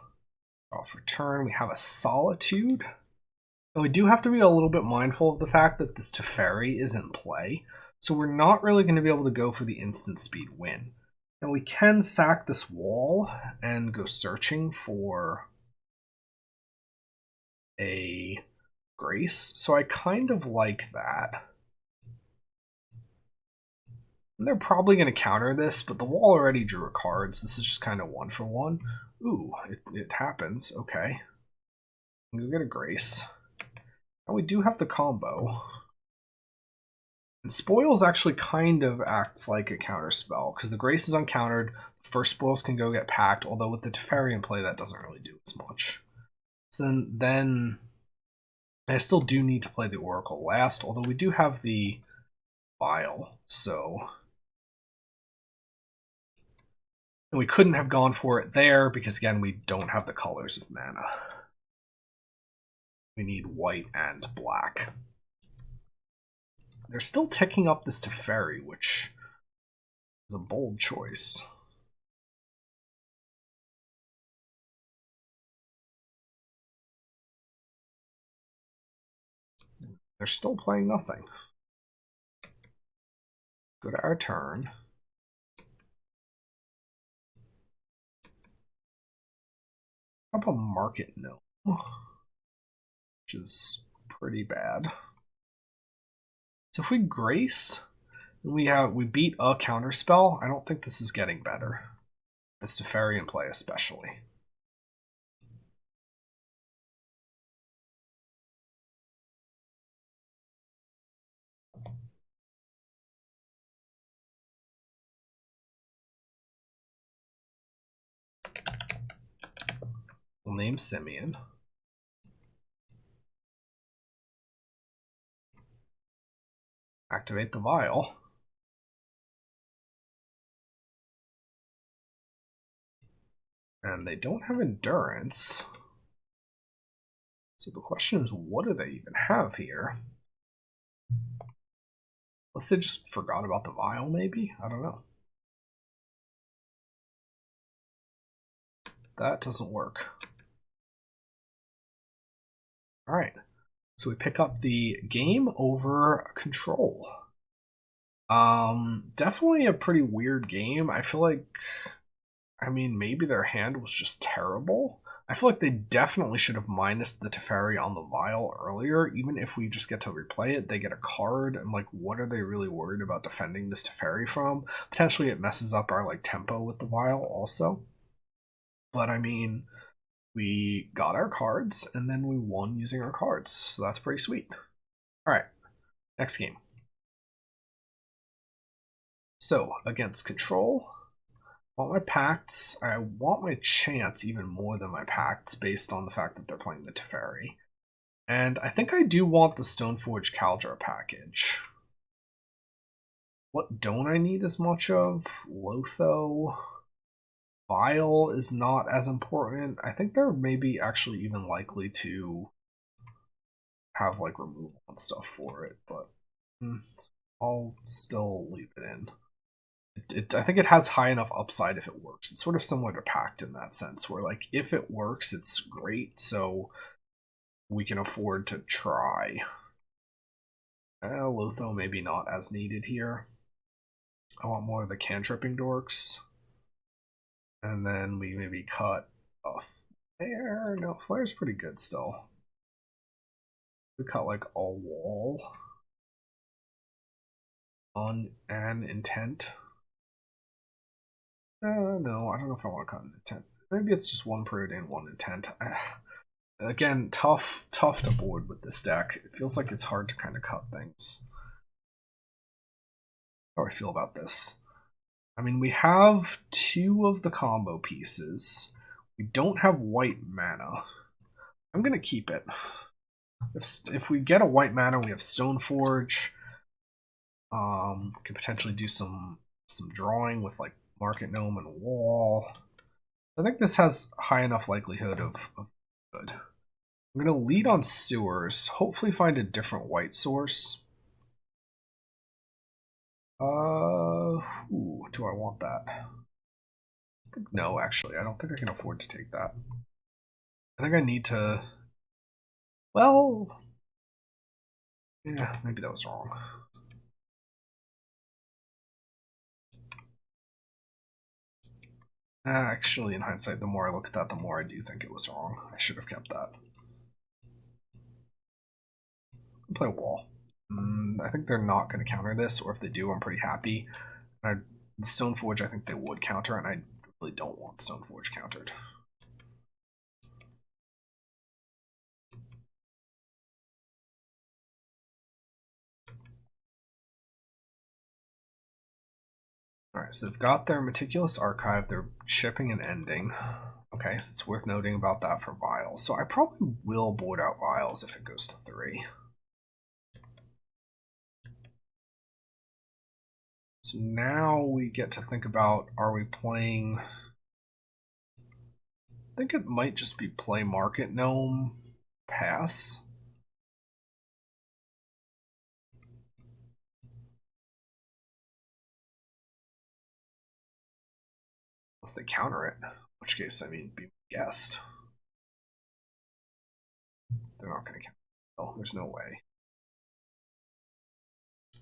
Draw for turn. We have a Solitude. And we do have to be a little bit mindful of the fact that this Teferi is in play, so we're not really going to be able to go for the instant speed win. And we can sack this wall and go searching for a Grace, so I kind of like that. And they're probably going to counter this, but the wall already drew a card, so this is just kind of one for one. Ooh, it happens. Okay. I'm going to get a Grace. And we do have the combo. And Spoils actually kind of acts like a counter spell, because the Grace is uncountered, the first Spoils can go get packed, although with the Teferi in play that doesn't really do as much. So then I still do need to play the Oracle last, although we do have the Vial, so... And we couldn't have gone for it there, because again, we don't have the colors of mana. We need white and black. They're still ticking up this Teferi, which is a bold choice. They're still playing nothing. Go to our turn. How about Market Gnome? Which is pretty bad. So if we Grace, we beat a counter spell. I don't think this is getting better. This Teferi in play especially. We'll name Simeon. Activate the Vial. And they don't have Endurance. So the question is, what do they even have here? Unless they just forgot about the Vial, maybe? I don't know. That doesn't work. Alright. So we pick up the Game Over Control. Definitely a pretty weird game. I feel like, I mean, maybe their hand was just terrible. I feel like they definitely should have minused the Teferi on the Vial earlier. Even if we just get to replay it, they get a card. And like, what are they really worried about defending this Teferi from? Potentially it messes up our like tempo with the Vial also. But I mean, we got our cards and then we won using our cards. So that's pretty sweet. All right, next game. So, against control, I want my pacts. I want my chance even more than my pacts based on the fact that they're playing the Teferi. And I think I do want the Stoneforge Kaldra package. What don't I need as much of? Lotho. Vial is not as important. I think they're maybe actually even likely to have like removal and stuff for it, but I'll still leave it in. I think it has high enough upside if it works. It's sort of similar to Pact in that sense, where like if it works, it's great, so we can afford to try. Lotho maybe not as needed here. I want more of the cantripping dorks. And then we maybe cut off Flare. No, Flare's pretty good still. We cut like a wall on an intent. No, I don't know if I want to cut an intent. Maybe it's just one period and one intent. Again, tough to board with this deck. It feels like it's hard to kind of cut things. How do I feel about this? I mean, we have 2 of the combo pieces. We don't have white mana. I'm gonna keep it. If we get a white mana, we have Stoneforge. Could potentially do some drawing with like Market Gnome and Wall. I think this has high enough likelihood of good. I'm gonna lead on Sewers. Hopefully find a different white source. Do I want that? No, actually, I don't think I can afford to take that. I think I need to. Well, yeah, maybe that was wrong. Actually, in hindsight, the more I look at that, the more I do think it was wrong. I should have kept that. Play Wall. I think they're not going to counter this, or if they do, I'm pretty happy. Stoneforge, I think they would counter, and I really don't want Stoneforge countered. Alright, so they've got their Meticulous Archive, they're shipping and ending. Okay, so it's worth noting about that for Vials. So I probably will board out Vials if it goes to 3. So now we get to think about, are we playing... I think it might just be play Market Gnome, pass. Unless they counter it, in which case, I mean, be guessed. They're not going to counter it. Oh, there's no way.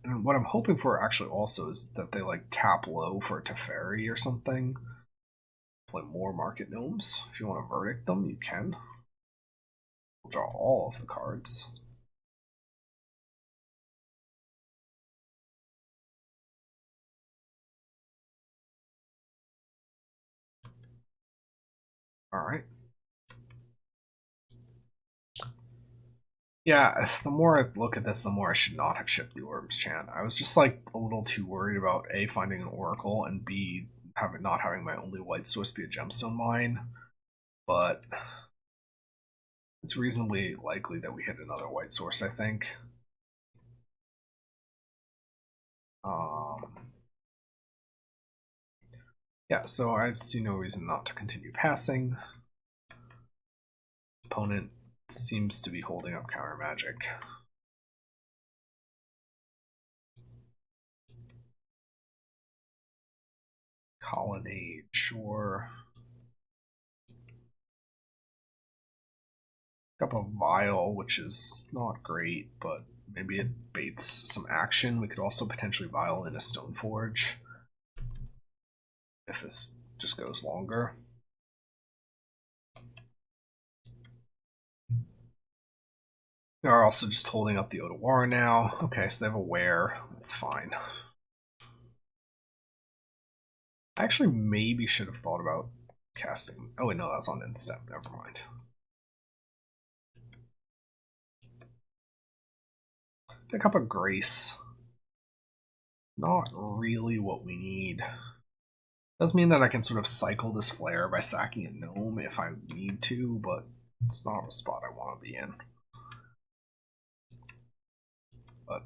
And what I'm hoping for actually also is that they like tap low for a Teferi or something. Play more Market Gnomes. If you want to verdict them, you can. We'll draw all of the cards. Alright. Yeah, the more I look at this, the more I should not have shipped the Orbs Chant. I was just like a little too worried about A, finding an Oracle, and B, not having my only white source be a Gemstone Mine. But it's reasonably likely that we hit another white source, I think. Yeah, so I see no reason not to continue passing. Opponent seems to be holding up counter magic. Colonnade, sure. Up a Vial, which is not great, but maybe it baits some action. We could also potentially Vial in a Stoneforge if this just goes longer. They are also just holding up the UWr now. Okay, so they have a Wear. That's fine. I actually maybe should have thought about casting. Oh wait, no, that's on Instep. Never mind. Pick up a Grace. not really what we need. Does mean that I can sort of cycle this flare by sacking a gnome if I need to, but it's not a spot I want to be in. But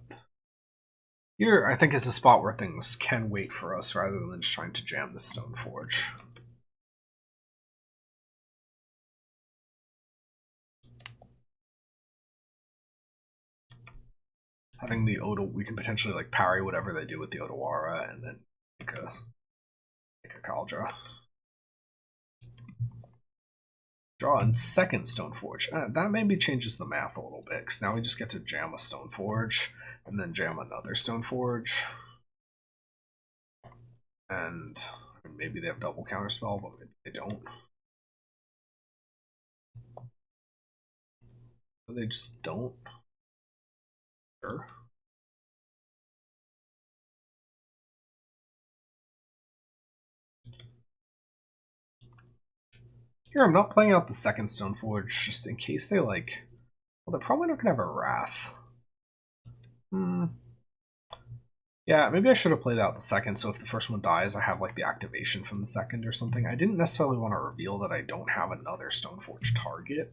here, I think, is a spot where things can wait for us rather than just trying to jam the Stoneforge. Having the Oda, we can potentially like parry whatever they do with the Odawara and then make a Kaldra. Draw in second Stoneforge. That maybe changes the math a little bit, because now we just get to jam a Stoneforge and then jam another Stoneforge. And maybe they have double counterspell, but maybe they don't. They just don't. Sure. Here, I'm not playing out the second Stoneforge just in case they like. Well, they're probably not gonna have a Wrath. Yeah, maybe I should have played out the second, so if the first one dies, I have like the activation from the second or something. I didn't necessarily want to reveal that I don't have another Stoneforge target.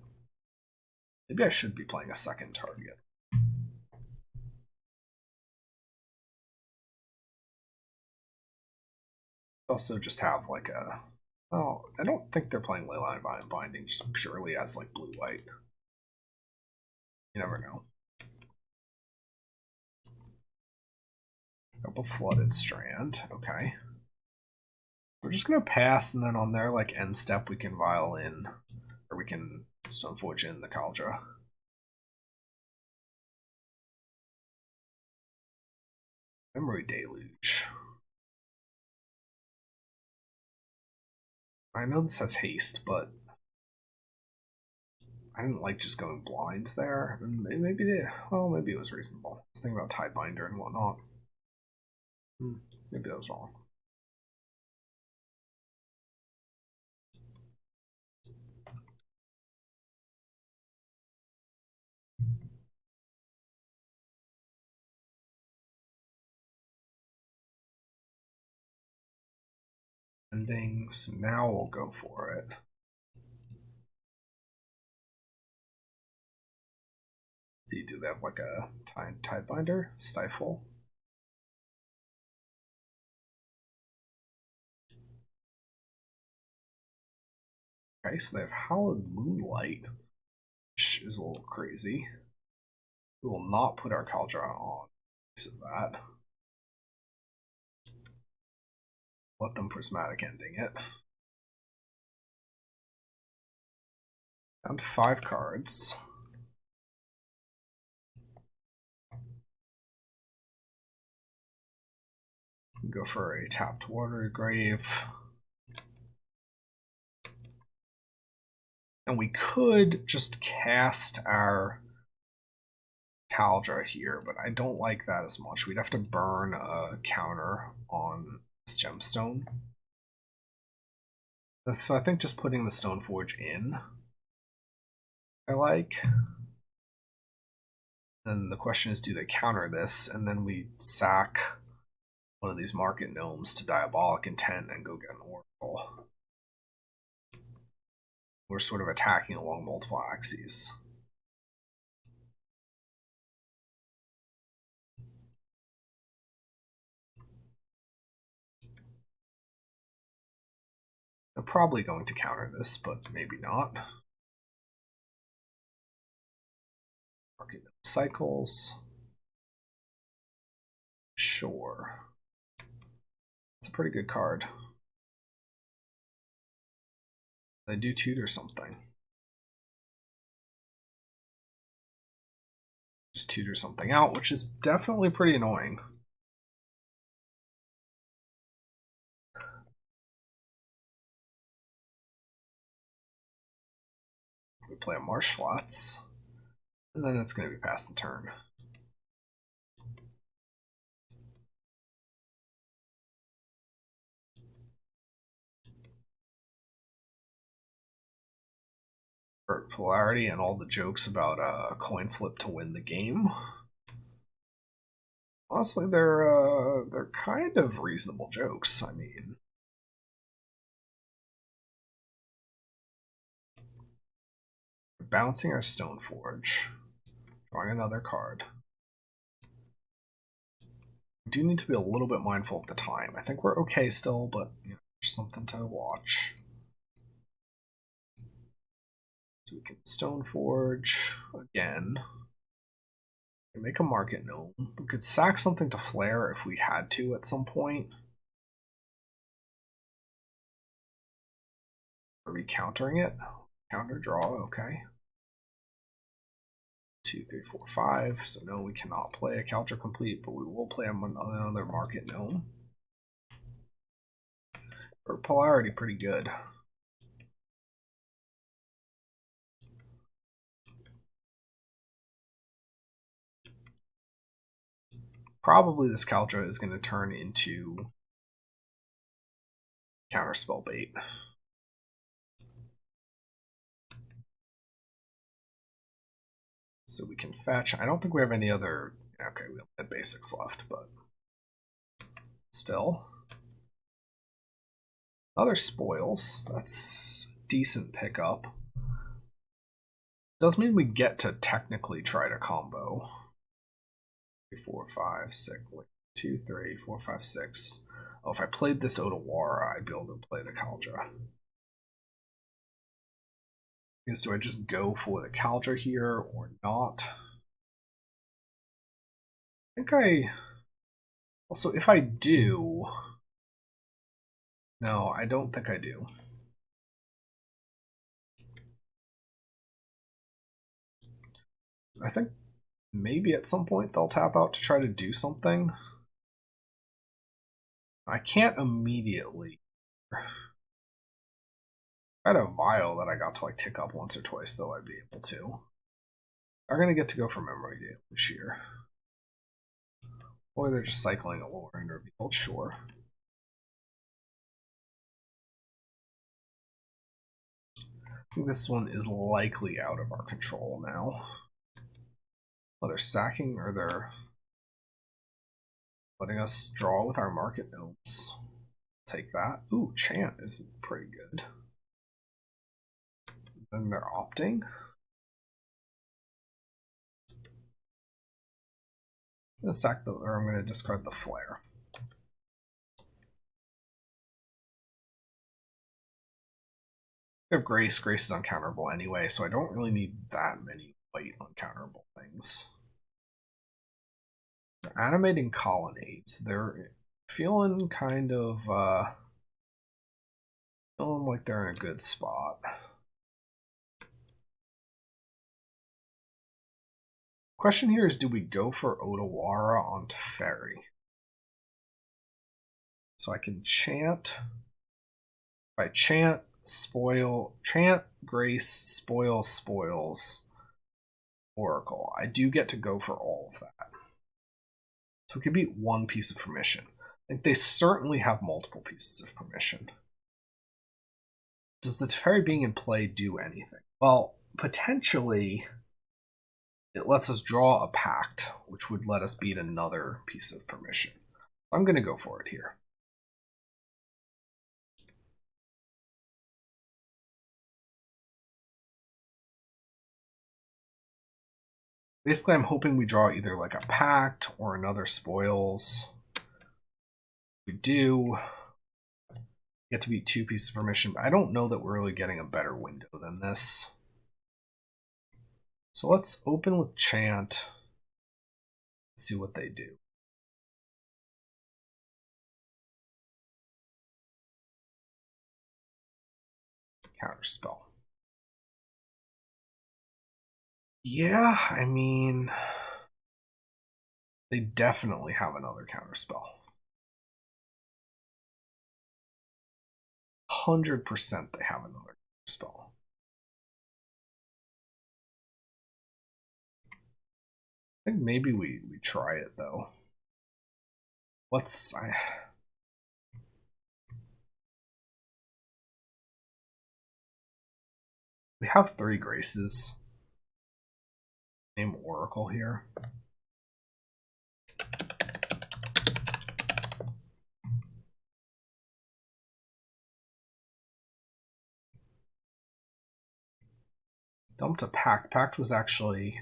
Maybe I should be playing a second target. Also just have like a... Oh, I don't think they're playing Leyline Binding just purely as like blue-white. You never know. Couple Flooded Strand, okay. We're just gonna pass, and then on their like end step we can Vial in, or we can Stoneforge in the Kaldra. Memory Deluge. I know this has haste, but I didn't like just going blinds there. Maybe maybe it was reasonable. I was thinking about Tidebinder and whatnot. Maybe that was wrong. Ending, so now we'll go for it. See, do they have like a Tidebinder? Stifle? Okay, so they have Hallowed Moonlight, which is a little crazy. We will not put our Kaldra on piece of that. Let them Prismatic Ending it. Down to 5 cards. Go for a tapped Water Grave. And we could just cast our Kaldra here, but I don't like that as much. We'd have to burn a counter on this gemstone. So I think just putting the Stoneforge in, I like. And the question is, do they counter this? And then we sack one of these Market Gnomes to Diabolic Intent and go get an Oracle. We're sort of attacking along multiple axes. They're probably going to counter this, but maybe not. Market Gnome cycles. Sure. It's a pretty good card. They do tutor something. Just tutor something out, which is definitely pretty annoying. We play a Marsh Flats, and then it's going to be past the turn. Polarity and all the jokes about a coin flip to win the game. Honestly, they're kind of reasonable jokes. I mean, bouncing our Stoneforge, drawing another card. We do need to be a little bit mindful of the time. I think we're okay still, but you know, there's something to watch. So we can Stoneforge again. Make a Market Gnome. We could sack something to Flare if we had to at some point. Are we countering it? Counter draw, okay. 2, 3, 4, 5. So no, we cannot play a Counter Complete, but we will play another Market Gnome. Our polarity pretty good. Probably this Caldra is going to turn into Counterspell bait. So we can fetch. I don't think we have any other. Okay, we have basics left, but still. Other spoils. That's decent pickup. Does mean we get to technically try to combo. 4, 5, 6, 2, 3, 4, 5, 6. Oh, if I played this UWr, I'd be able to play the Caldra. Is do I just go for the Caldra here or not? I think I. Also, if I do. No, I don't think I do. I think maybe at some point they'll tap out to try to do something. I can't immediately. I had a Vial that I got to like tick up once or twice, though I'd be able to. They're going to get to go for memory this year. Or they're just cycling a lore and revealed, sure. I think this one is likely out of our control now. Oh, they're sacking or they're letting us draw with our Market Gnomes. Take that. Ooh, Chant is pretty good. Then they're opting. I'm gonna sack the, or I'm gonna discard the Flare. We have Grace. Grace is uncounterable anyway, so I don't really need that many white uncounterable things. They're animating colonnades. They're feeling kind of feeling like they're in a good spot. Question here is, do we go for UWr on Teferi? So I can chant. If I chant, spoil, chant, grace, spoil, spoils, oracle. I do get to go for all of that. So it could be one piece of permission. I think they certainly have multiple pieces of permission. Does the Teferi being in play do anything? Well, potentially it lets us draw a pact, which would let us beat another piece of permission. I'm going to go for it here. Basically, I'm hoping we draw either like a pact or another spoils. We do get to beat two pieces of permission, but I don't know that we're really getting a better window than this. So let's open with Chant. Let's see what they do. Counterspell. Yeah, I mean, they definitely have another counterspell. 100% they have another counterspell. I think maybe we try it though. Let's. We have 3 graces. Name Oracle here. Dumped a Pact. Pact was actually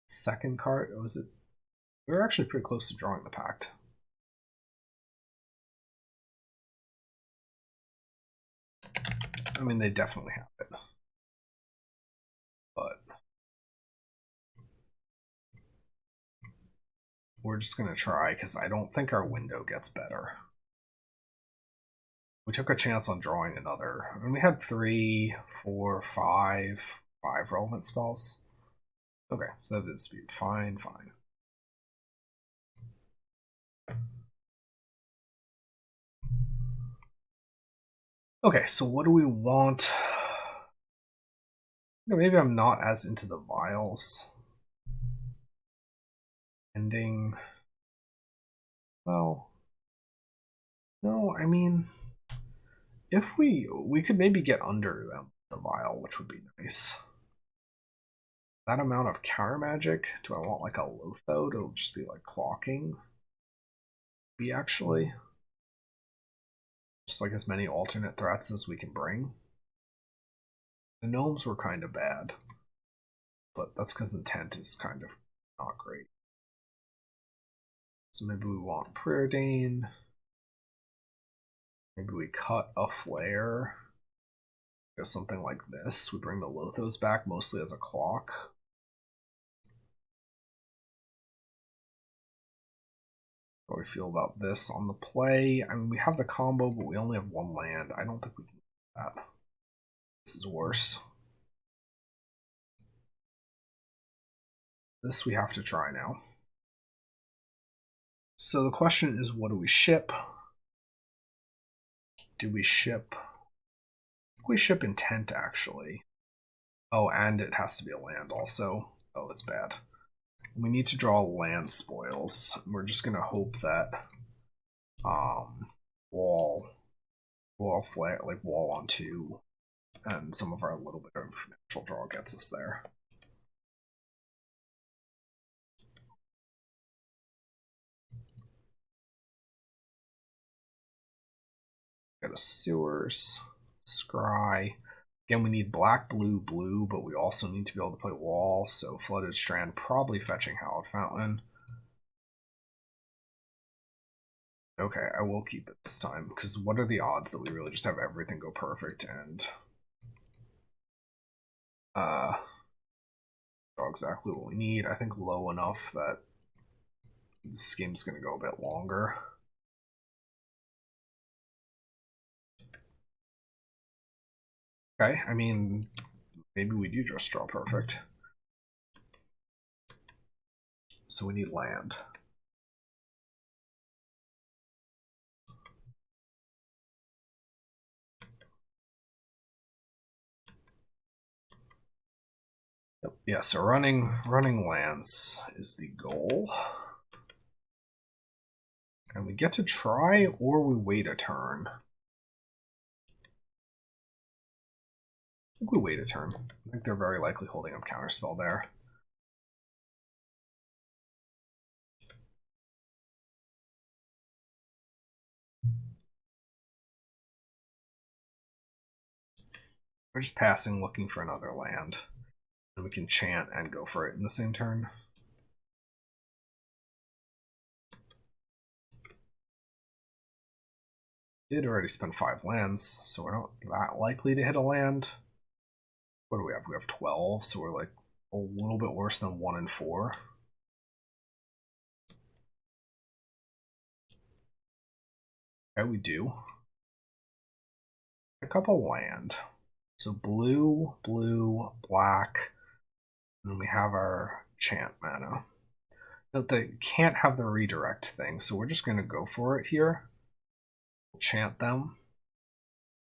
second card. Or was it? We were actually pretty close to drawing the Pact. I mean, they definitely have it. But we're just going to try because I don't think our window gets better. We took a chance on drawing another. I mean, we had 3, 4, 5 relevant spells. Okay, so that is speed. Fine, fine. Okay, so what do we want? Maybe I'm not as into the vials. Ending. Well, no, I mean, if we could maybe get under them, the vial, which would be nice. That amount of counter magic, do I want like a Lotho to just be like clocking? Be actually just like as many alternate threats as we can bring. The gnomes were kind of bad, but that's because intent is kind of not great. So maybe we want Preordain. Maybe we cut a Flare. Go something like this. We bring the Lothos back mostly as a clock. How do we feel about this on the play? I mean, we have the combo, but we only have 1 land. I don't think we can do that. This is worse. This we have to try now. So the question is, what do we ship? Do we ship? We ship intent, actually. Oh, and it has to be a land also. Oh, it's bad. We need to draw land spoils. We're just gonna hope that wall flat, like wall on 2, and some of our little bit of natural draw gets us there. Got a sewers, scry. Again, we need black, blue, blue, but we also need to be able to play wall, so Flooded Strand probably fetching Hallowed Fountain. Okay, I will keep it this time, because what are the odds that we really just have everything go perfect and draw exactly what we need? I think low enough that this game's going to go a bit longer. Okay, I mean, maybe we do just draw perfect. So we need land. Yep. Yeah, so running lands is the goal. And we get to try, or we wait a turn. I think we wait a turn. I think they're very likely holding up Counterspell there. We're just passing, looking for another land. And we can chant and go for it in the same turn. Did already spend 5 lands, so we're not that likely to hit a land. What do we have? We have 12, so we're like a little bit worse than 1 and 4. Okay, we do. Pick up a land. So blue, blue, black, and then we have our chant mana. But they can't have the redirect thing, so we're just going to go for it here. We'll chant them.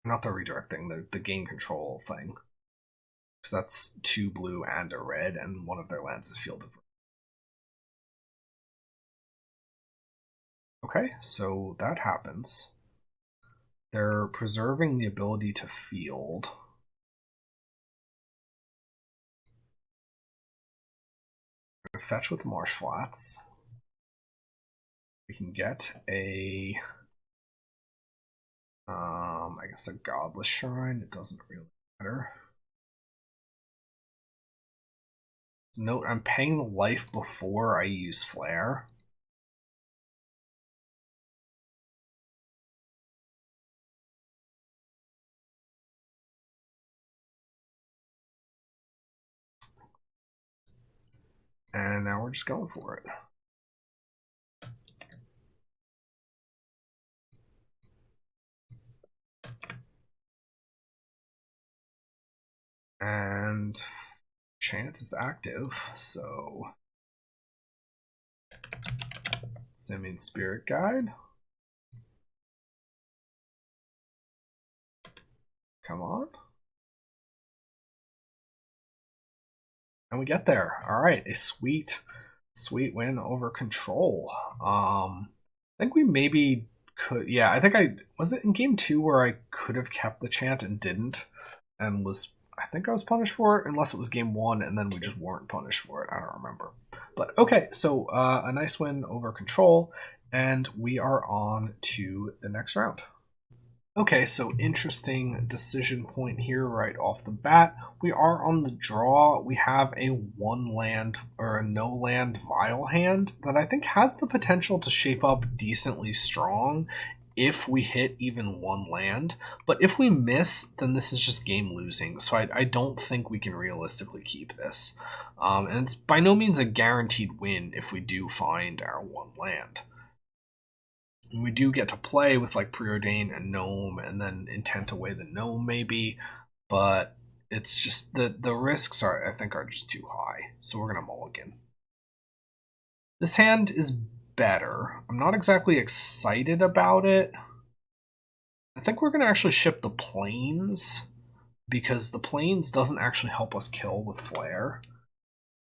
Not the redirect thing, the gain control thing. Because that's 2 blue and a red, and one of their lands is Field of Red. Okay, so that happens. They're preserving the ability to field. We're gonna fetch with Marsh Flats. We can get a I guess a Godless Shrine. It doesn't really matter. Note, I'm paying the life before I use Flare. And now we're just going for it. And chant is active, so Simian Spirit Guide. Come on. And we get there. All right, a sweet win over Control. I think we maybe could. Yeah, I think was it in game 2 where I could have kept the chant and didn't, and was. I think I was punished for it, unless it was game 1 and then we just weren't punished for it. I don't remember. But okay, so a nice win over Control, and we are on to the next round. Okay, so interesting decision point here right off the bat. We are on the draw. We have a 1 land or a no land Vial hand that I think has the potential to shape up decently strong if we hit even 1 land. But if we miss, then this is just game losing. So I don't think we can realistically keep this. And it's by no means a guaranteed win if we do find our 1 land. And we do get to play with like Preordain and Gnome and then Intent Away the Gnome maybe, but it's just the risks I think are just too high. So we're gonna mulligan. This hand is better. I'm not exactly excited about it. I think we're gonna actually ship the Plains because the Plains doesn't actually help us kill with Flare.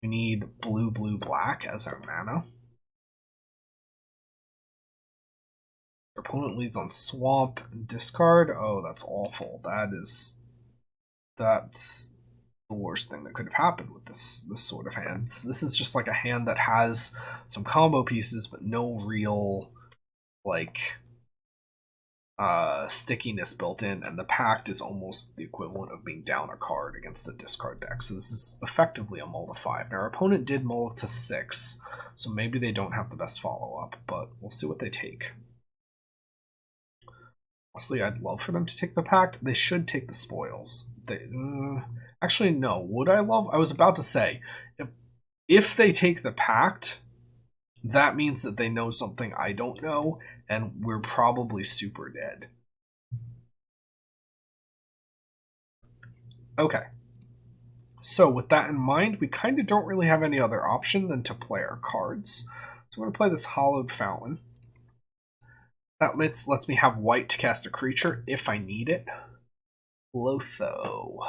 We need blue, blue, black as our mana. Our opponent leads on swamp and discard. Oh, that's awful. That's the worst thing that could have happened with this sort of hand. So this is just like a hand that has some combo pieces, but no real like stickiness built in, and the pact is almost the equivalent of being down a card against the discard deck. So this is effectively a mull to 5. Now our opponent did mull to 6, so maybe they don't have the best follow-up, but we'll see what they take. Honestly, I'd love for them to take the pact. They should take the spoils. Actually, no. Would I love? I was about to say, if they take the pact, that means that they know something I don't know, and we're probably super dead. Okay. So with that in mind, we kind of don't really have any other option than to play our cards. So we're going to play this Hallowed Fountain. That lets me have white to cast a creature if I need it. Lotho.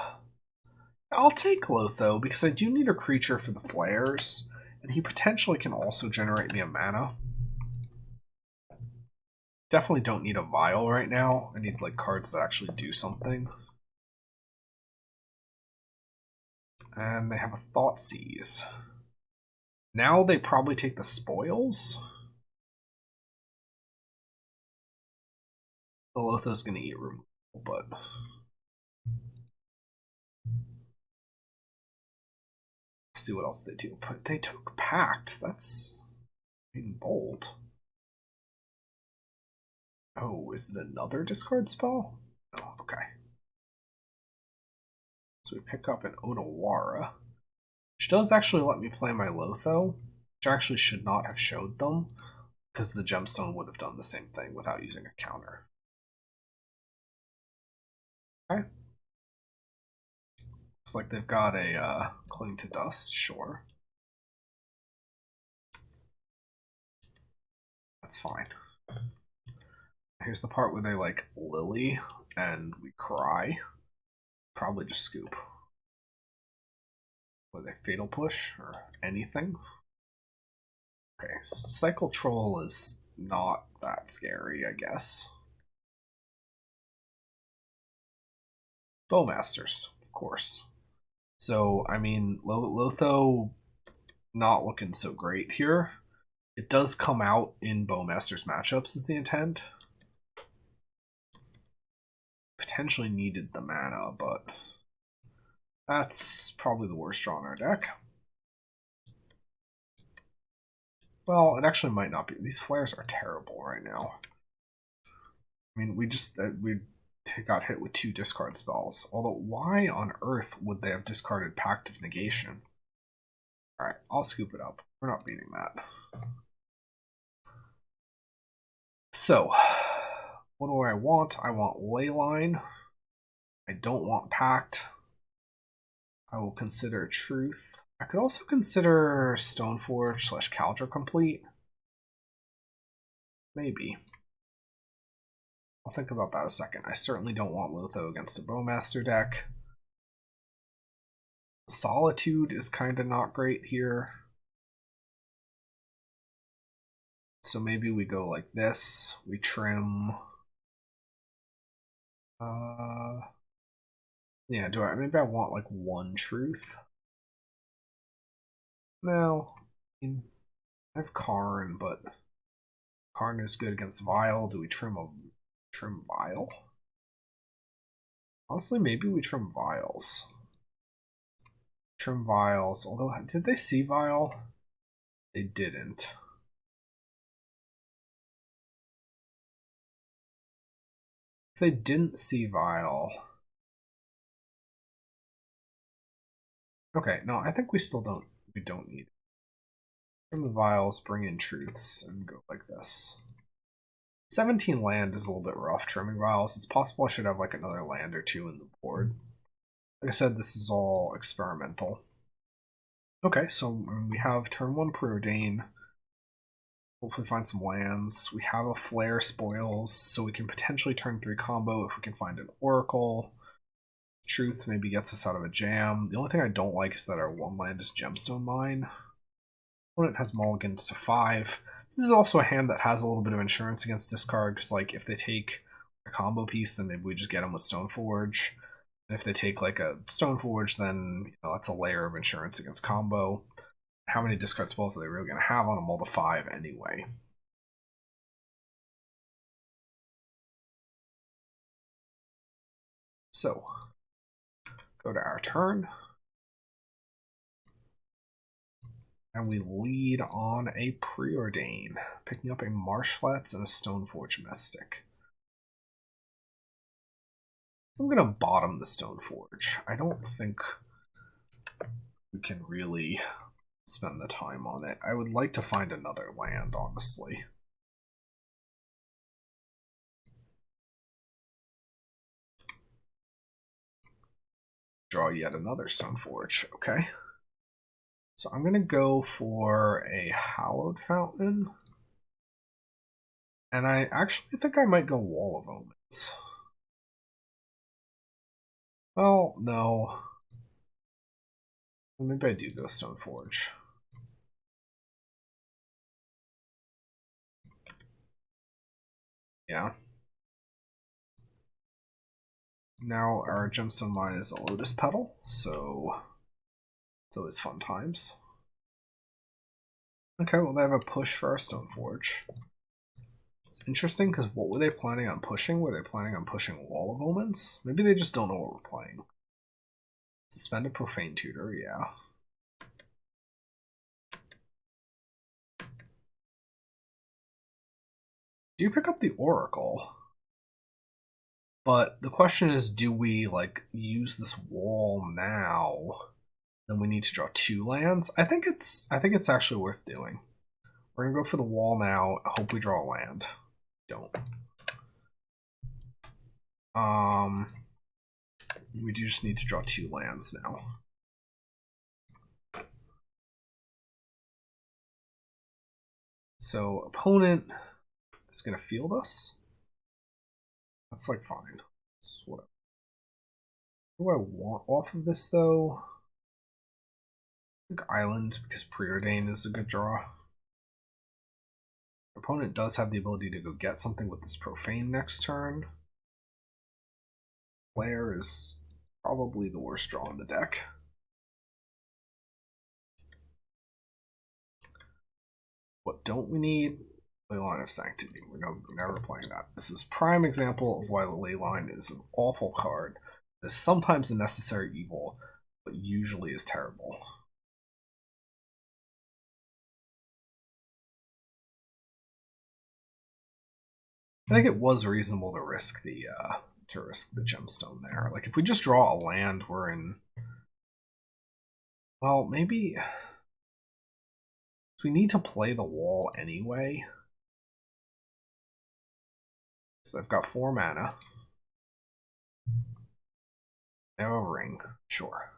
I'll take Lotho because I do need a creature for the flares, and he potentially can also generate me a mana. Definitely don't need a Vial right now. I need like cards that actually do something. And they have a Thoughtseize. Now they probably take the spoils. The Lotho's going to eat removal, but let's see what else they do. But they took Pact. That's being bold. Oh, is it another discard spell? Oh, okay. So we pick up an UWr, which does actually let me play my Lotho, which actually should not have showed them, because the gemstone would have done the same thing without using a counter. Okay. Looks like they've got a Cling to Dust, sure. That's fine. Here's the part where they like Lily and we cry. Probably just scoop. Were they Fatal Push or anything? Okay, so Cycle Troll is not that scary, I guess. Bowmasters, of course. So, I mean, Lotho not looking so great here. It does come out in Bowmasters matchups is the intent. Potentially needed the mana, but that's probably the worst draw in our deck. Well, it actually might not be. These flares are terrible right now. I mean, we got hit with 2 discard spells. Although, why on earth would they have discarded Pact of Negation? Alright, I'll scoop it up. We're not beating that. So, what do I want? I want Leyline. I don't want Pact. I will consider Truth. I could also consider Stoneforge / Caldra Complete. Maybe. I'll think about that a second. I certainly don't want Lotho against a Bowmaster deck. Solitude is kind of not great here. So maybe we go like this. We trim. Yeah, maybe I want like 1 Truth. No. I have Karn, but Karn is good against Vial. Do we trim Vial? Honestly, maybe we trim Vials. Trim Vials. Although, did they see Vial? They didn't. If they didn't see Vial... Okay, no, I think we don't need it. Trim the Vials, bring in Truths, and go like this. 17 land is a little bit rough trimming Vials. It's possible I should have like another land or 2 in the board. Like I said, this is all experimental. Okay, so we have turn 1 Preordain. Hopefully find some lands. We have a Flare Spoils, so we can potentially turn 3 combo if we can find an Oracle. Truth maybe gets us out of a jam. The only thing I don't like is that our 1 land is Gemstone Mine. Opponent has mulligans to 5. This is also a hand that has a little bit of insurance against discard, because like if they take a combo piece, then maybe we just get them with Stoneforge. And if they take like a Stoneforge, then that's a layer of insurance against combo. How many discard spells are they really going to have on a mull to 5 anyway? So, go to our turn. And we lead on a Preordain, picking up a Marsh Flats and a Stoneforge Mystic. I'm going to bottom the Stoneforge. I don't think we can really spend the time on it. I would like to find another land, honestly. Draw yet another Stoneforge, okay. So I'm going to go for a Hallowed Fountain. And I actually think I might go Wall of Omens. Well, no. Maybe I do go Stoneforge. Yeah. Now our Gemstone Mine is a Lotus Petal, so it's always fun times. Okay, well they have a push for our Stoneforge. It's interesting because what were they planning on pushing? Were they planning on pushing Wall of Omens? Maybe they just don't know what we're playing. Suspend a Profane Tutor, yeah. Do you pick up the Oracle? But the question is, do we like use this wall now? Then we need to draw 2 lands. I think it's actually worth doing. We're gonna go for the wall now. Hope we draw a land. Don't. We do just need to draw 2 lands now. So opponent is gonna field us. That's like fine. What do I want off of this though? I think Island, because Preordain is a good draw. Opponent does have the ability to go get something with this Profane next turn. Flare is probably the worst draw in the deck. What don't we need? Leyline of Sanctity. We're never playing that. This is prime example of why the Leyline is an awful card. It's sometimes a necessary evil, but usually is terrible. I think it was reasonable to risk the gemstone there. Like if we just draw a land, we're in. Well, maybe we need to play the wall anyway. So they've got 4 mana. They have a ring, sure.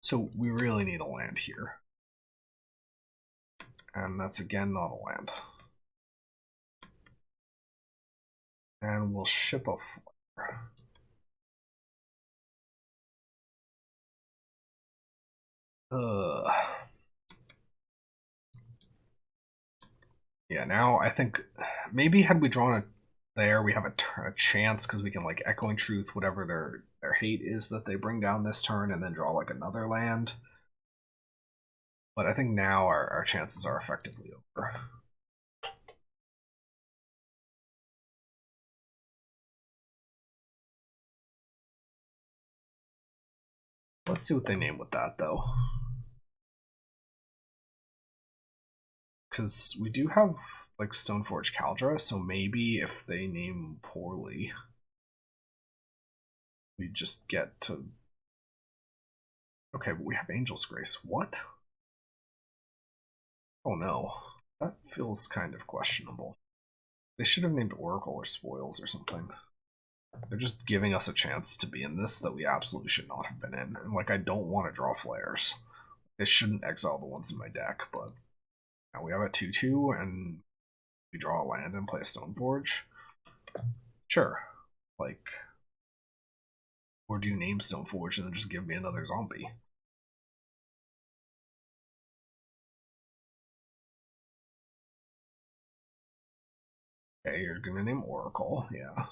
So we really need a land here. And that's again not a land. And we'll ship a flare. Yeah, now I think maybe had we drawn it there, we have a chance because we can like Echoing Truth, whatever their hate is that they bring down this turn, and then draw like another land. But I think now our chances are effectively over. Let's see what they name with that, though. Because we do have, like, Stoneforge Caldra, so maybe if they name poorly, we just get to... Okay, but we have Angel's Grace. What? Oh no. That feels kind of questionable. They should have named Oracle or Spoils or something. They're just giving us a chance to be in this that we absolutely should not have been in. And, like, I don't want to draw flares. They shouldn't exile the ones in my deck, but now we have a 2/2, and we draw a land and play a Stoneforge. Sure. Like, or do you name Stoneforge and then just give me another zombie? Okay, you're gonna name Oracle, yeah.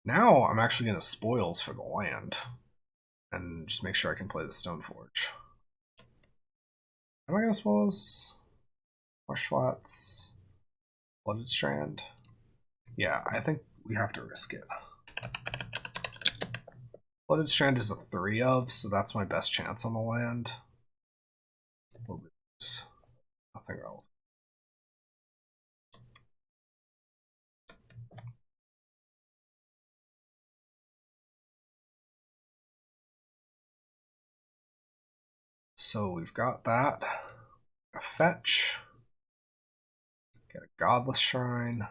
Now I'm actually gonna Spoils for the land and just make sure I can play the Stoneforge. Am I gonna Spoils? Marsh Flats? Blooded Strand? Yeah, I think we have to risk it. Blooded Strand is a 3 of, so that's my best chance on the land. We'll lose. Nothing relevant. So we've got that. A fetch. Get a Godless Shrine.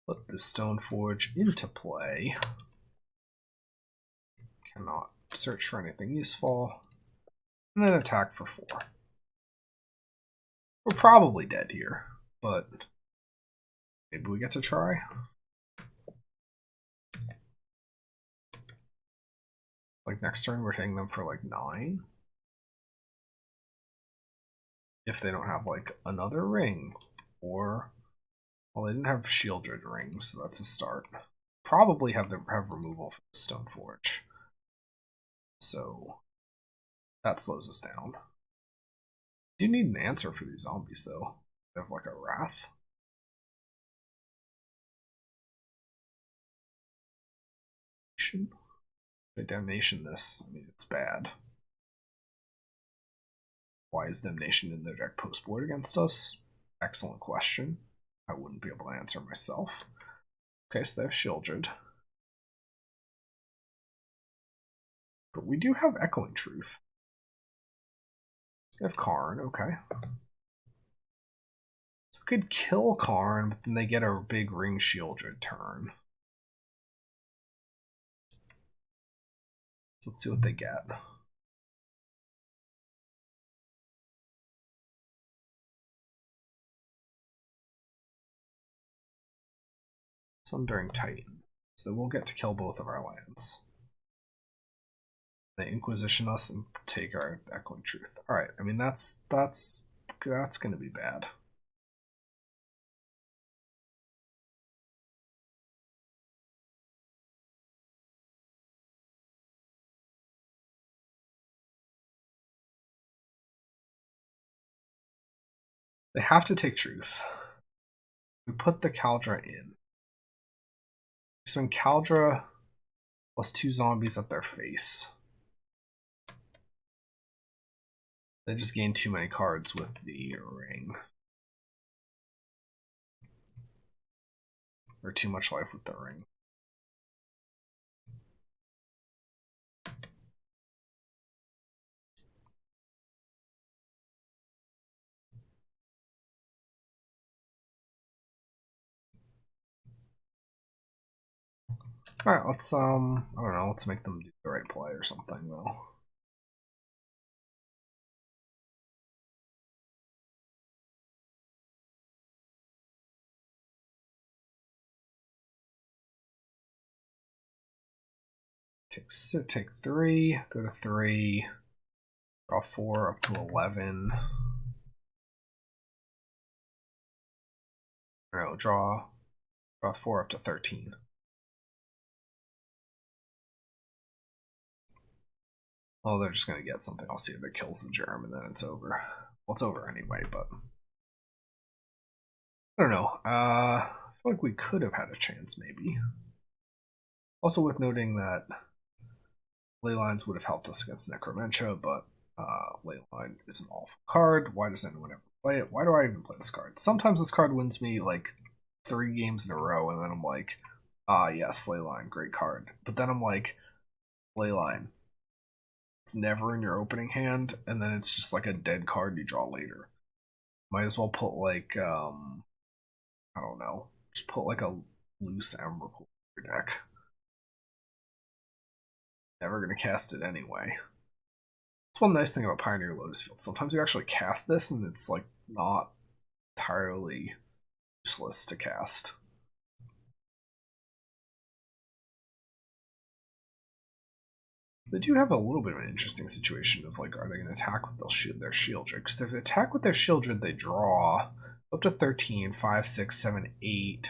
Put the Stoneforge into play. Cannot search for anything useful. And then attack for 4. We're probably dead here, but maybe we get to try. Like next turn we're hitting them for like 9. If they don't have like another ring, or well, they didn't have shielded rings, so that's a start. Probably have removal for the Stoneforge, so that slows us down. Do need an answer for these zombies though. They have like a Wrath. They damnation this. I mean, it's bad. Why is damnation in their deck post-board against us? Excellent question. I wouldn't be able to answer myself. Okay, so they have Shieldred. But we do have Echoing Truth. They have Karn, okay. So we could kill Karn, but then they get a big Ring Shieldred turn. So let's see what they get. Sundering Titan. So we'll get to kill both of our lands. They Inquisition us and take our Echoing Truth. Alright, I mean that's gonna be bad. They have to take Truth. We put the Caldra in. So in Caldra plus 2 zombies at their face. They just gain too many cards with the ring. Or too much life with the ring. Alright, let's I don't know, let's make them do the right play or something though. Take 3, go to 3, draw 4 up to 11. No, draw 4 up to 13. Oh, they're just gonna get something. I'll see if it kills the germ and then it's over. Well, it's over anyway, but I don't know. I feel like we could have had a chance, maybe. Also worth noting that Leylines would have helped us against Necromentia, but Leyline is an awful card. Why does anyone ever play it? Why do I even play this card? Sometimes this card wins me like 3 games in a row, and then I'm like, yes, Leyline, great card. But then I'm like, Leyline, it's never in your opening hand, and then it's just like a dead card you draw later. Might as well put like, I don't know, just put like a loose Emrakul in your deck. Never gonna cast it anyway. That's one nice thing about Pioneer Lotus Field. Sometimes you actually cast this and it's like not entirely useless to cast. They do have a little bit of an interesting situation of like, are they going to attack with their Shieldred? Because if they attack with their Shieldred, they draw up to 13, 5, 6, 7, 8,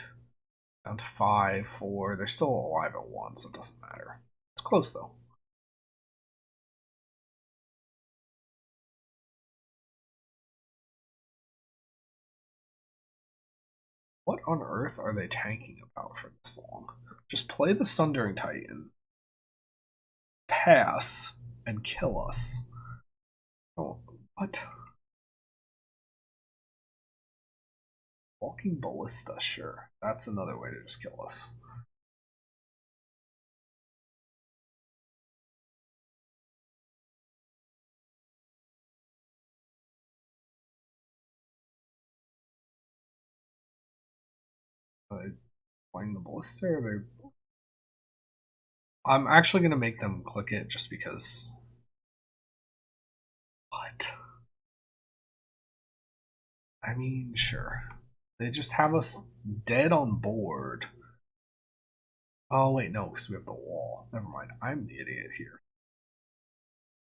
down to 5, 4. They're still alive at 1, so it doesn't matter. It's close though. What on earth are they tanking about for this long? Just play the Sundering Titan, pass, and kill us. Oh, what? Walking Ballista, sure. That's another way to just kill us. Playing the Ballista, or they... I'm actually going to make them click it just because... What? I mean, sure. They just have us dead on board. Oh, wait, no, because we have the wall. Never mind. I'm the idiot here.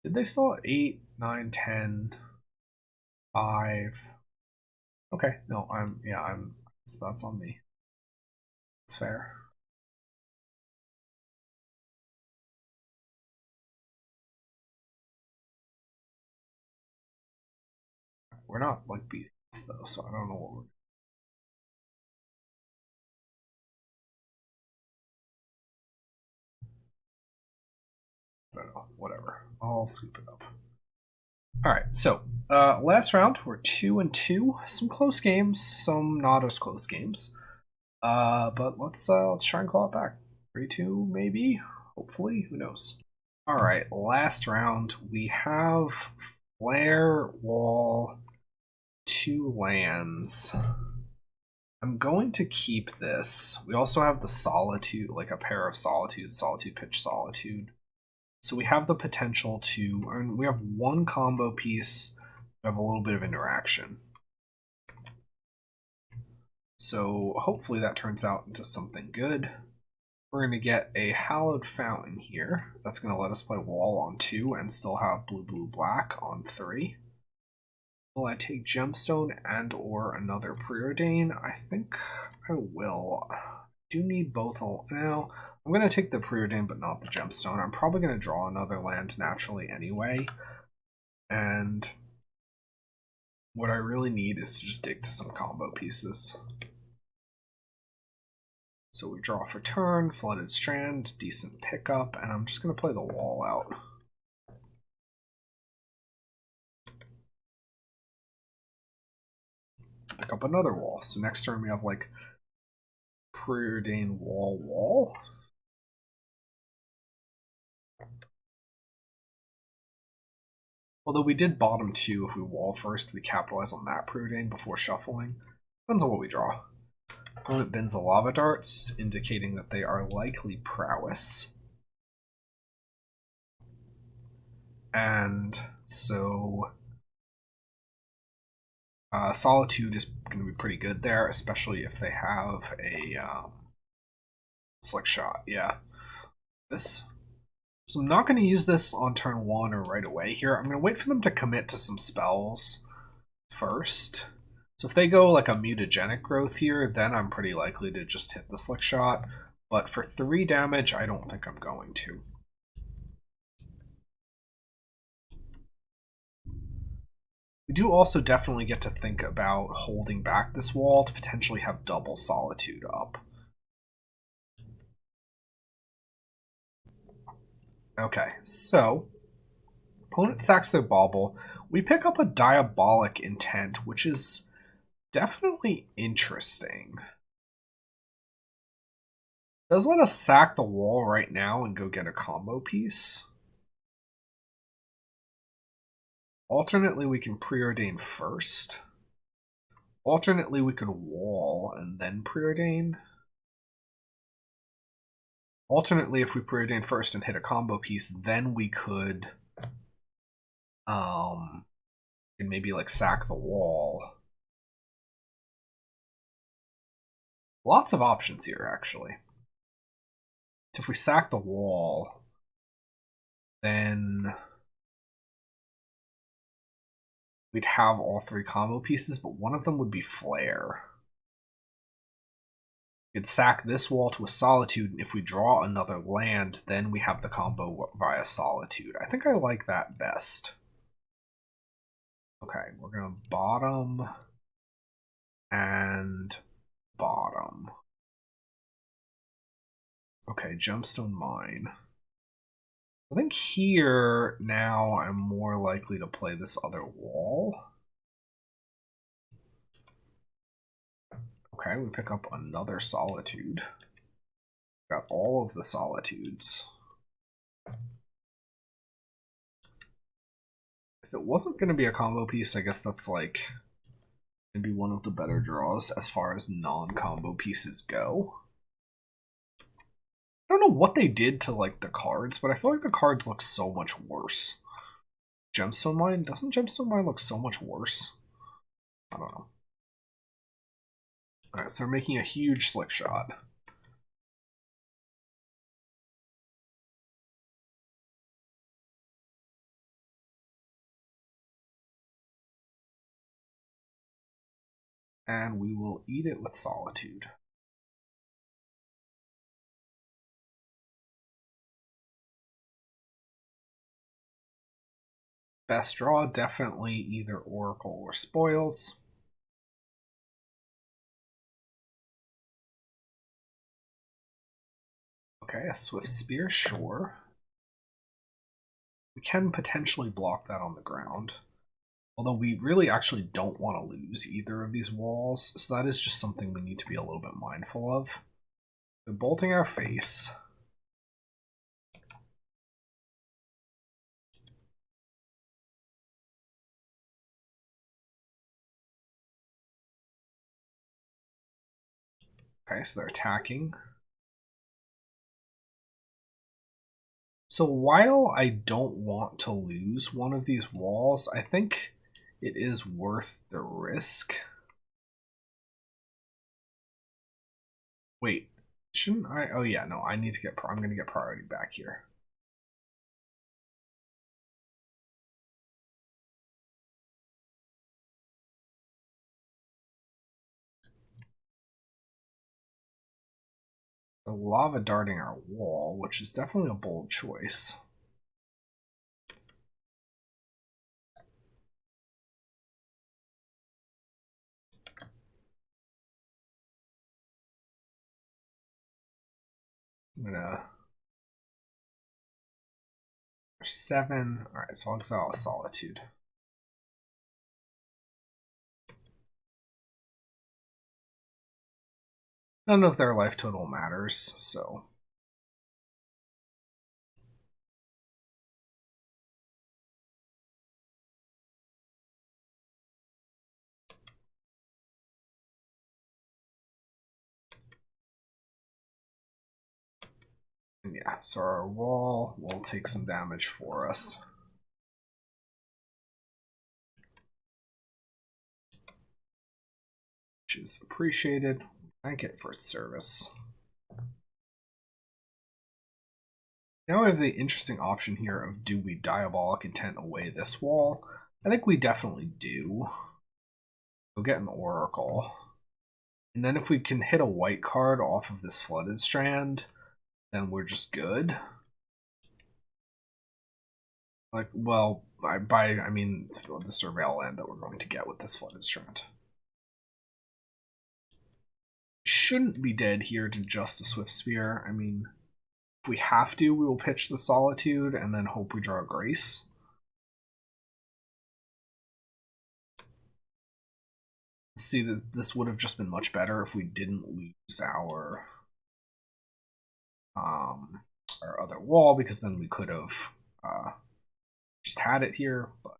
Did they still have 8, 9, 10, 5? Okay, no, that's on me. It's fair. We're not, like, beating this, though, so I don't know what we're... I don't know, whatever. I'll scoop it up. Alright, so, last round, we're 2-2. Some close games, some not as close games. But let's try and call it back. 3-2, maybe? Hopefully, who knows? Alright, last round, we have Flare, Wall, 2 lands. I'm going to keep this. We also have the Solitude, like a pair of Solitude, Pitch, Solitude. So we have the potential to, and we have 1 combo piece, we have a little bit of interaction. So hopefully that turns out into something good. We're going to get a Hallowed Fountain here. That's going to let us play Wall on 2 and still have blue, blue, black on 3. Will I take Gemstone and or another Preordain? I think I will. I do need both. Now, I'm going to take the Preordain but not the Gemstone. I'm probably going to draw another land naturally anyway. And what I really need is to just dig to some combo pieces. So we draw for turn, Flooded Strand, decent pickup, and I'm just going to play the Wall out. Pick up another wall. So next turn we have like Preordain Wall. Although we did bottom 2, if we wall first, we capitalize on that Preordain before shuffling. Depends on what we draw. Opponent bends a Lava Darts, indicating that they are likely Prowess. And so Solitude is going to be pretty good there, especially if they have a Slick Shot. Yeah. This. So I'm not going to use this on turn 1 or right away here. I'm going to wait for them to commit to some spells first. So if they go like a Mutagenic Growth here, then I'm pretty likely to just hit the Slick Shot. But for 3 damage, I don't think I'm going to. We do also definitely get to think about holding back this wall to potentially have double Solitude up. Okay, so opponent sacks their Bauble. We pick up a Diabolic Intent, which is definitely interesting. Does let us sack the wall right now and go get a combo piece. Alternately, we can preordain first. Alternately, we could wall and then preordain. Alternately, if we preordain first and hit a combo piece, then we could maybe like sack the wall. Lots of options here, actually. So if we sack the wall, then we'd have all 3 combo pieces, but one of them would be Flare. We could sack this wall to a Solitude, and if we draw another land, then we have the combo via Solitude. I think I like that best. Okay, we're going to bottom and bottom. Okay, Gemstone Mine. I think here now I'm more likely to play this other wall. Okay, we pick up another Solitude. Got all of the Solitudes. If it wasn't going to be a combo piece, I guess that's like maybe one of the better draws as far as non-combo pieces go. I don't know what they did to like the cards, but I feel like the cards look so much worse. Gemstone Mine? Doesn't Gemstone Mine look so much worse? I don't know. Alright, so they're making a huge Slick Shot. And we will eat it with Solitude. Best draw, definitely either Oracle or Spoils. Okay, a Swift Spear, sure. We can potentially block that on the ground. Although we really actually don't want to lose either of these walls, so that is just something we need to be a little bit mindful of. They're bolting our face. Okay, so they're attacking. So while I don't want to lose one of these walls, I think it is worth the risk. Wait, shouldn't I? Oh yeah, no, I need to get, I'm going to get priority back here. The lava darting our wall, which is definitely a bold choice. I'm gonna 7. All right, so I'll exile a Solitude. None of their life total matters, so. And yeah, so our wall will take some damage for us. Which is appreciated. Thank it for its service. Now we have the interesting option here of, do we Diabolic Intent away this wall? I think we definitely do. We'll get an Oracle. And then if we can hit a white card off of this Flooded Strand, then we're just good. Like, well, I mean the Surveil land that we're going to get with this Flooded Strand. Shouldn't be dead here to just a Swift Spear. I mean, if we have to, we will pitch the Solitude and then hope we draw Grace. See, that this would have just been much better if we didn't lose our other wall, because then we could have just had it here, but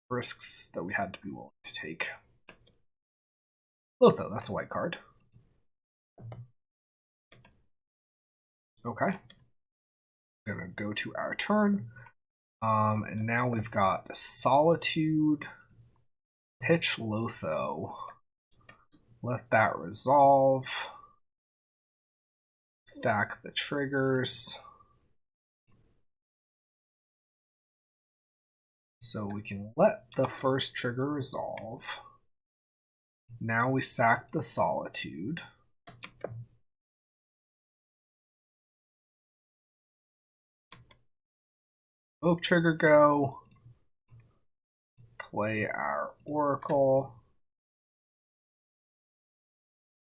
risks that we had to be willing to take. Lotho, that's a white card. Okay. We're gonna go to our turn. And now we've got Solitude, pitch Lotho. Let that resolve. Stack the triggers. So we can let the first trigger resolve. Now we sack the Solitude. Oak trigger go. Play our Oracle.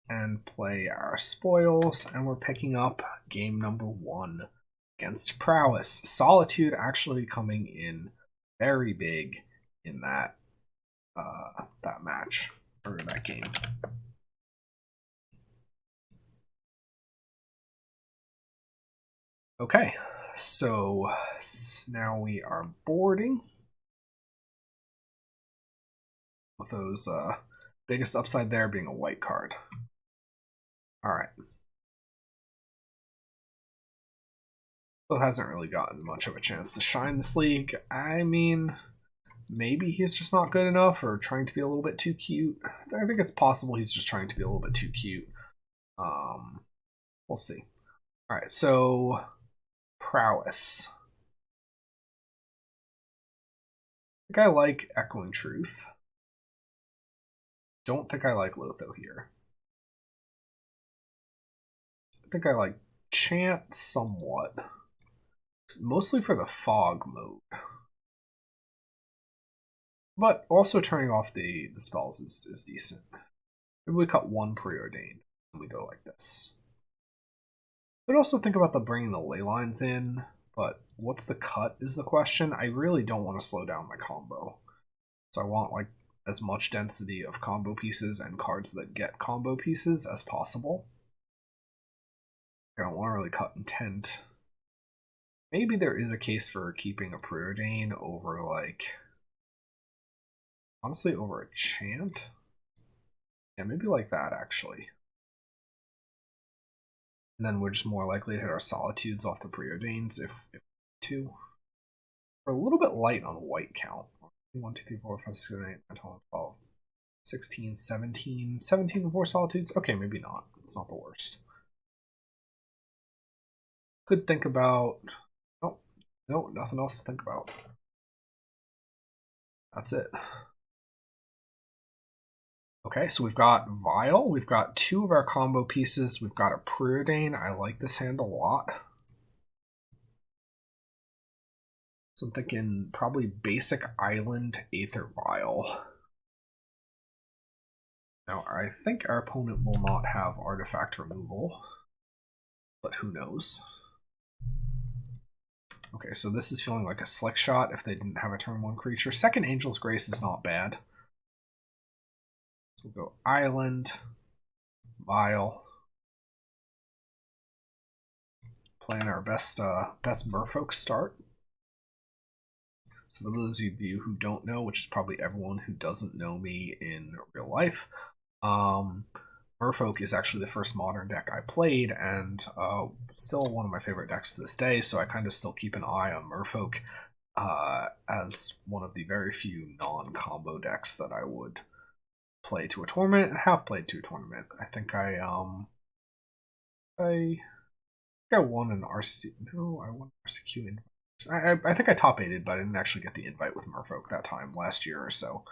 And play our spoils, and we're picking up game number 1 against Prowess. Solitude actually coming in very big in that that match, or that game. Okay, so now we are boarding with those biggest upside there being a white card. All right. Phil hasn't really gotten much of a chance to shine this league. I mean, maybe he's just not good enough, or trying to be a little bit too cute. I think it's possible he's just trying to be a little bit too cute. We'll see. All right, so Prowess. I think I like Echoing Truth. Don't think I like Lotho here. I think I like Chant somewhat. Mostly for the fog mode. But also turning off the spells is decent. Maybe we cut 1 Preordained and we go like this. But also think about the bringing the ley lines in, but what's the cut is the question. I really don't want to slow down my combo. So I want like as much density of combo pieces and cards that get combo pieces as possible. I don't want to really cut intent. Maybe there is a case for keeping a Preordain over, like, honestly, over a Chant. Yeah, maybe like that, actually. And then we're just more likely to hit our Solitudes off the Preordains if two. We're a little bit light on white count. 1, 2, 3, 4, 5, 6, 7, 8, 9, 10, 12, 16, 17. 17 and 4 Solitudes? Okay, maybe not. It's not the worst. Could think about... Oh, no, nothing else to think about. That's it. Okay, so we've got Vial. We've got 2 of our combo pieces. We've got a Preordain. I like this hand a lot. So I'm thinking probably basic Island Aether Vial. Now, I think our opponent will not have artifact removal, but who knows? Okay, so this is feeling like a slick shot if they didn't have a turn 1 creature. Second Angel's Grace is not bad. So we'll go Island, Vial. Plan our best merfolk start. So for those of you who don't know, which is probably everyone who doesn't know me in real life, Merfolk is actually the first modern deck I played, and still one of my favorite decks to this day, so I kind of still keep an eye on Merfolk as one of the very few non-combo decks that I would play to a tournament, and have played to a tournament. I think I won an RC. No, I won RCQ invite. I think I top 8'd, but I didn't actually get the invite with Merfolk that time last year or so.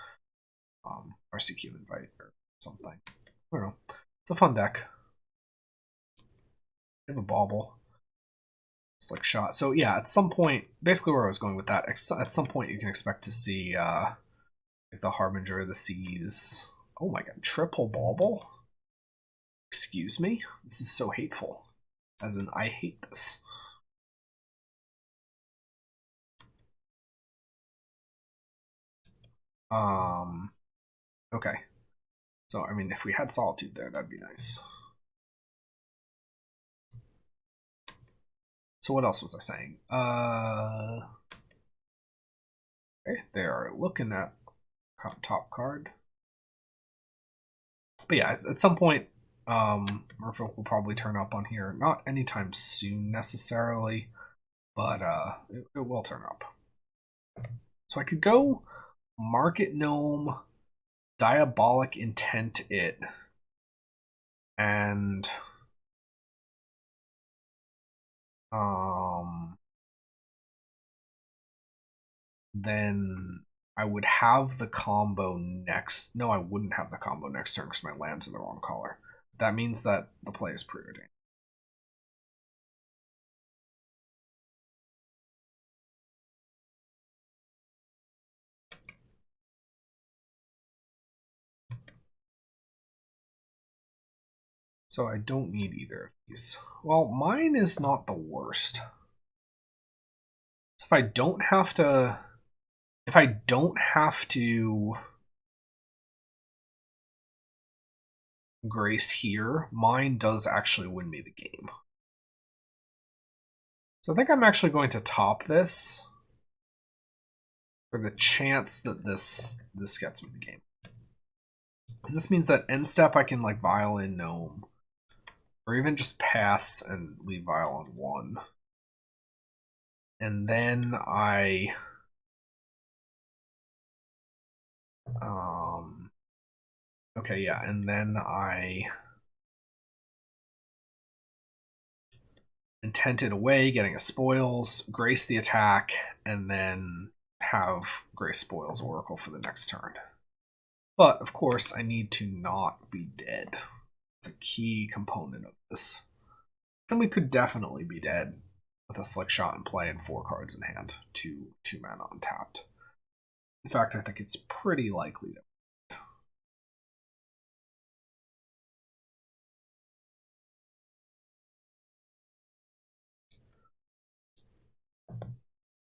RCQ invite or something. I don't know. It's a fun deck. You have a bauble. Slick shot. So yeah, at some point, basically where I was going with that, at some point you can expect to see like the Harbinger of the Seas. Oh my god, triple bauble? Excuse me? This is so hateful. As in, I hate this. Okay. So, I mean, if we had Solitude there, that'd be nice. So what else was I saying? Okay, they are looking at top card. But yeah, at some point, Merfolk will probably turn up on here. Not anytime soon necessarily, but it will turn up. So I could go Market Gnome, Diabolic Intent it, and then I would have the combo next. No, I wouldn't have the combo next turn because my lands are the wrong color. That means that the play is preordained. So I don't need either of these. Well, mine is not the worst. So if I don't have to Grace here, mine does actually win me the game. So I think I'm actually going to top this for the chance that this gets me the game. Because this means that end step I can like Vial in Gnome, or even just pass and leave Vial on 1. And then I okay, yeah, and then I intent it away, getting a spoils, grace the attack, and then have grace spoils Oracle for the next turn. But of course, I need to not be dead. It's a key component of this. And we could definitely be dead with a slick shot in play and 4 cards in hand, 2 mana untapped. In fact, I think it's pretty likely that.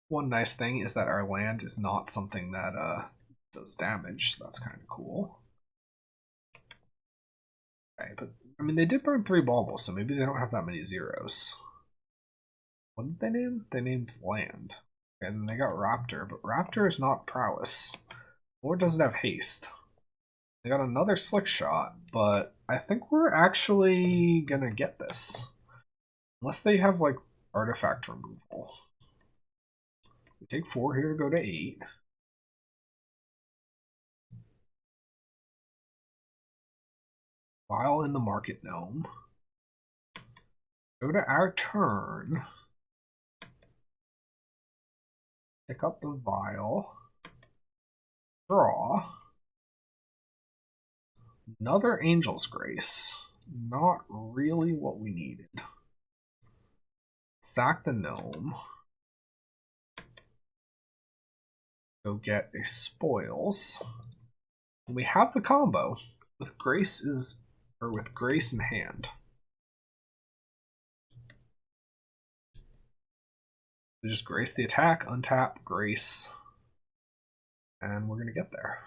One nice thing is that our land is not something that does damage, so that's kind of cool. Okay, but I mean, they did burn 3 baubles, so maybe they don't have that many zeros. What did they name? They named land. And they got Raptor, but Raptor is not Prowess. Or does it have haste? They got another slick shot, but I think we're actually gonna get this. Unless they have, like, artifact removal. We take 4 here to go to 8. Vial in the Market Gnome. Go to our turn. Pick up the Vial. Draw. Another Angel's Grace. Not really what we needed. Sack the Gnome. Go get a Spoils. And we have the combo with Grace in hand. We just Grace the attack, untap, Grace, and we're gonna get there.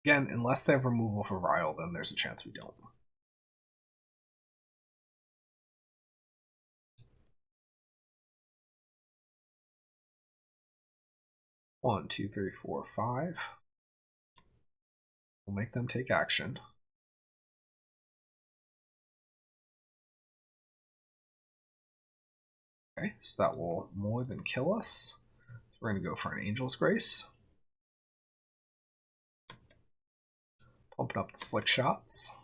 Again, unless they have removal for Vial, then there's a chance we don't. One, two, three, four, five. We'll make them take action. Okay, so that will more than kill us. So we're going to go for an Angel's Grace. Pumping up the slick shots.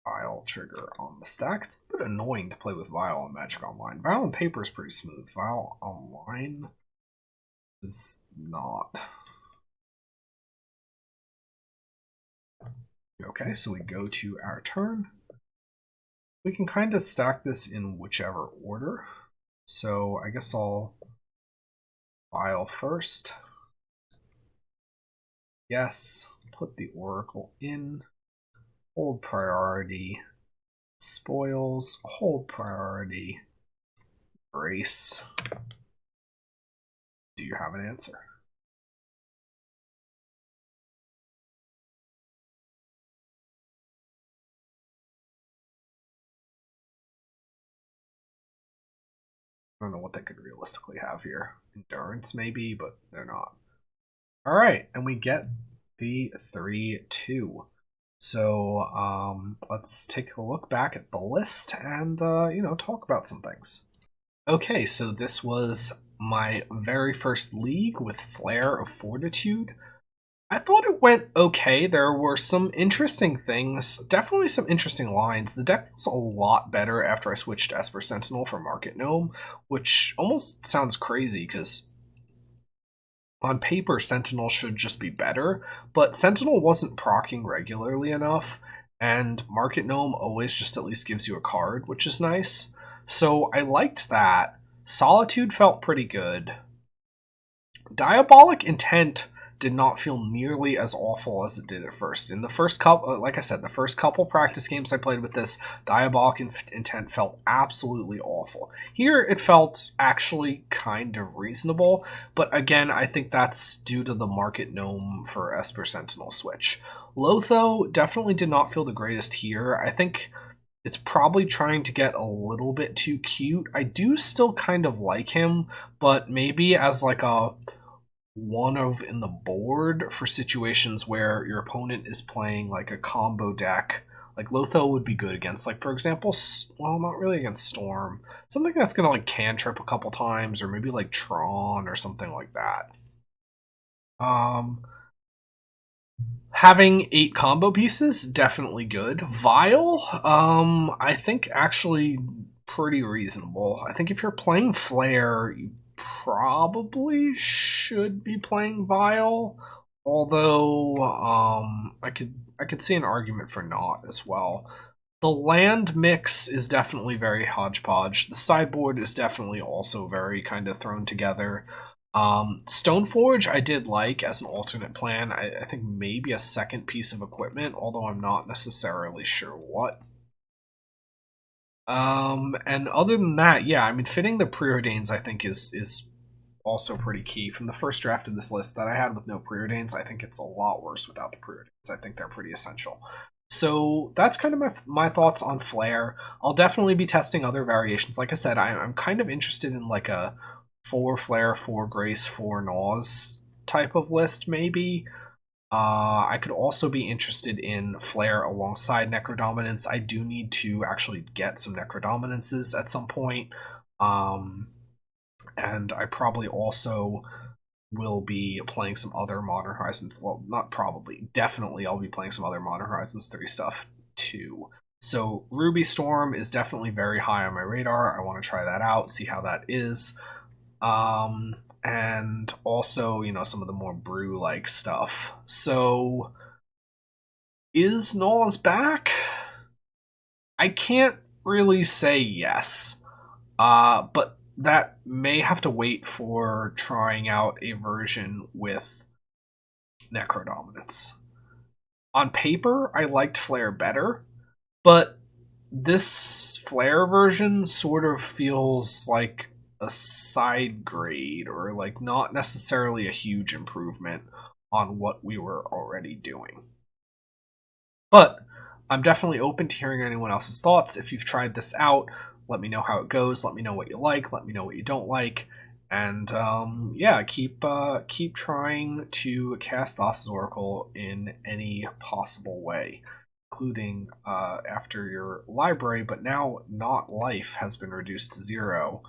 Vial trigger on the stack. It's a bit annoying to play with Vial on Magic Online. Vial on paper is pretty smooth. Vial online is not. Okay, so we go to our turn. We can kind of stack this in whichever order. So I guess I'll Vial first. Yes, put the Oracle in. Hold priority. Spoils, hold priority. Grace. Do you have an answer? I don't know what they could realistically have here. Endurance, maybe, but they're not. All right, and we get the 3-2. So let's take a look back at the list and, talk about some things. Okay, so this was my very first league with Flare of Fortitude. I thought it went okay. There were some interesting things, definitely some interesting lines. The deck was a lot better after I switched Esper Sentinel for Market Gnome, which almost sounds crazy because on paper Sentinel should just be better, but Sentinel wasn't proccing regularly enough, and Market Gnome always just at least gives you a card, which is nice. So I liked that. Solitude felt pretty good. Diabolic Intent did not feel nearly as awful as it did at first. In the first couple, like I said, the first couple practice games I played with this, Diabolic Intent felt absolutely awful. Here, it felt actually kind of reasonable, but again, I think that's due to the Market Gnome for Esper Sentinel switch. Lotho definitely did not feel the greatest here. I think it's probably trying to get a little bit too cute. I do still kind of like him, but maybe as like a one of in the board for situations where your opponent is playing like a combo deck. Like Lotho would be good against, like for example, well, not really against Storm. Something that's gonna like cantrip a couple times, or maybe like Tron or something like that. Having 8 combo pieces, definitely good. Vial, I think actually pretty reasonable. I think if you're playing Flare, you probably should be playing Vial. Although, I could see an argument for not as well. The land mix is definitely very hodgepodge. The sideboard is definitely also very kind of thrown together. Stoneforge I did like as an alternate plan. I think maybe a second piece of equipment, although I'm not necessarily sure what. And other than that, yeah, I mean, fitting the preordains I think is also pretty key. From the first draft of this list that I had with no preordains, I think it's a lot worse without the preordains. I think they're pretty essential. So that's kind of my thoughts on Flare. I'll definitely be testing other variations. Like I said, I'm kind of interested in like a 4 Flare, 4 Grace, 4 Naus type of list, maybe. I could also be interested in Flare alongside Necrodominance. I do need to actually get some Necrodominances at some point. And I probably also will be playing some other Modern Horizons. Well, not probably. Definitely I'll be playing some other Modern Horizons 3 stuff too. So Ruby Storm is definitely very high on my radar. I want to try that out, see how that is. And also, some of the more brew-like stuff. So, is Naus back? I can't really say yes. But that may have to wait for trying out a version with Necro Dominance. On paper, I liked Flare better, but this Flare version sort of feels like a side grade, or like not necessarily a huge improvement on what we were already doing. But I'm definitely open to hearing anyone else's thoughts. If you've tried this out, let me know how it goes. Let me know what you like. Let me know what you don't like. And yeah, keep trying to cast Thassa's Oracle in any possible way, including after your library. But now, not life has been reduced to 0.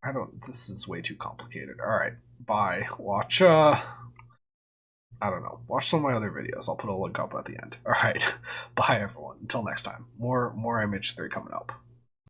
I don't. This is way too complicated. All right, bye. Watch. I don't know. Watch some of my other videos. I'll put a link up at the end. All right, bye everyone. Until next time. More MH3 coming up.